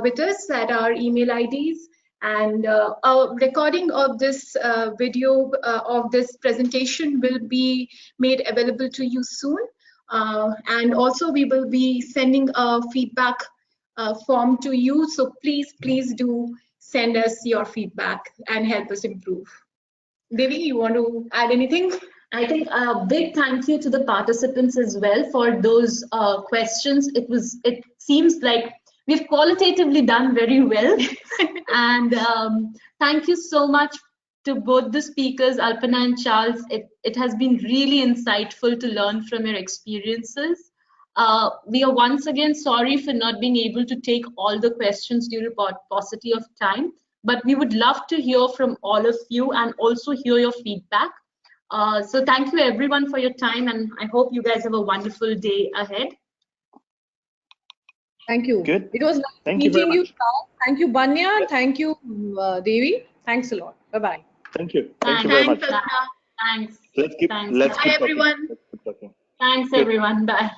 with us at our email IDs. And a recording of this video of this presentation will be made available to you soon. And also we will be sending a feedback form to you. So please do send us your feedback and help us improve. Devi, you want to add anything? I think a big thank you to the participants as well for those questions. It seems like we've qualitatively done very well. And thank you so much to both the speakers, Alpana and Charles. It has been really insightful to learn from your experiences. We are once again sorry for not being able to take all the questions due to paucity of time, but we would love to hear from all of you and also hear your feedback. So thank you everyone for your time, and I hope you guys have a wonderful day ahead. Thank you. Good. It was nice meeting you. Thank you, Banya. Thank you, Devi. Thanks a lot. Bye-bye. Thank you. Thank you very much. Thanks. Let's keep Bye, everyone. talking. Thanks, everyone. Bye.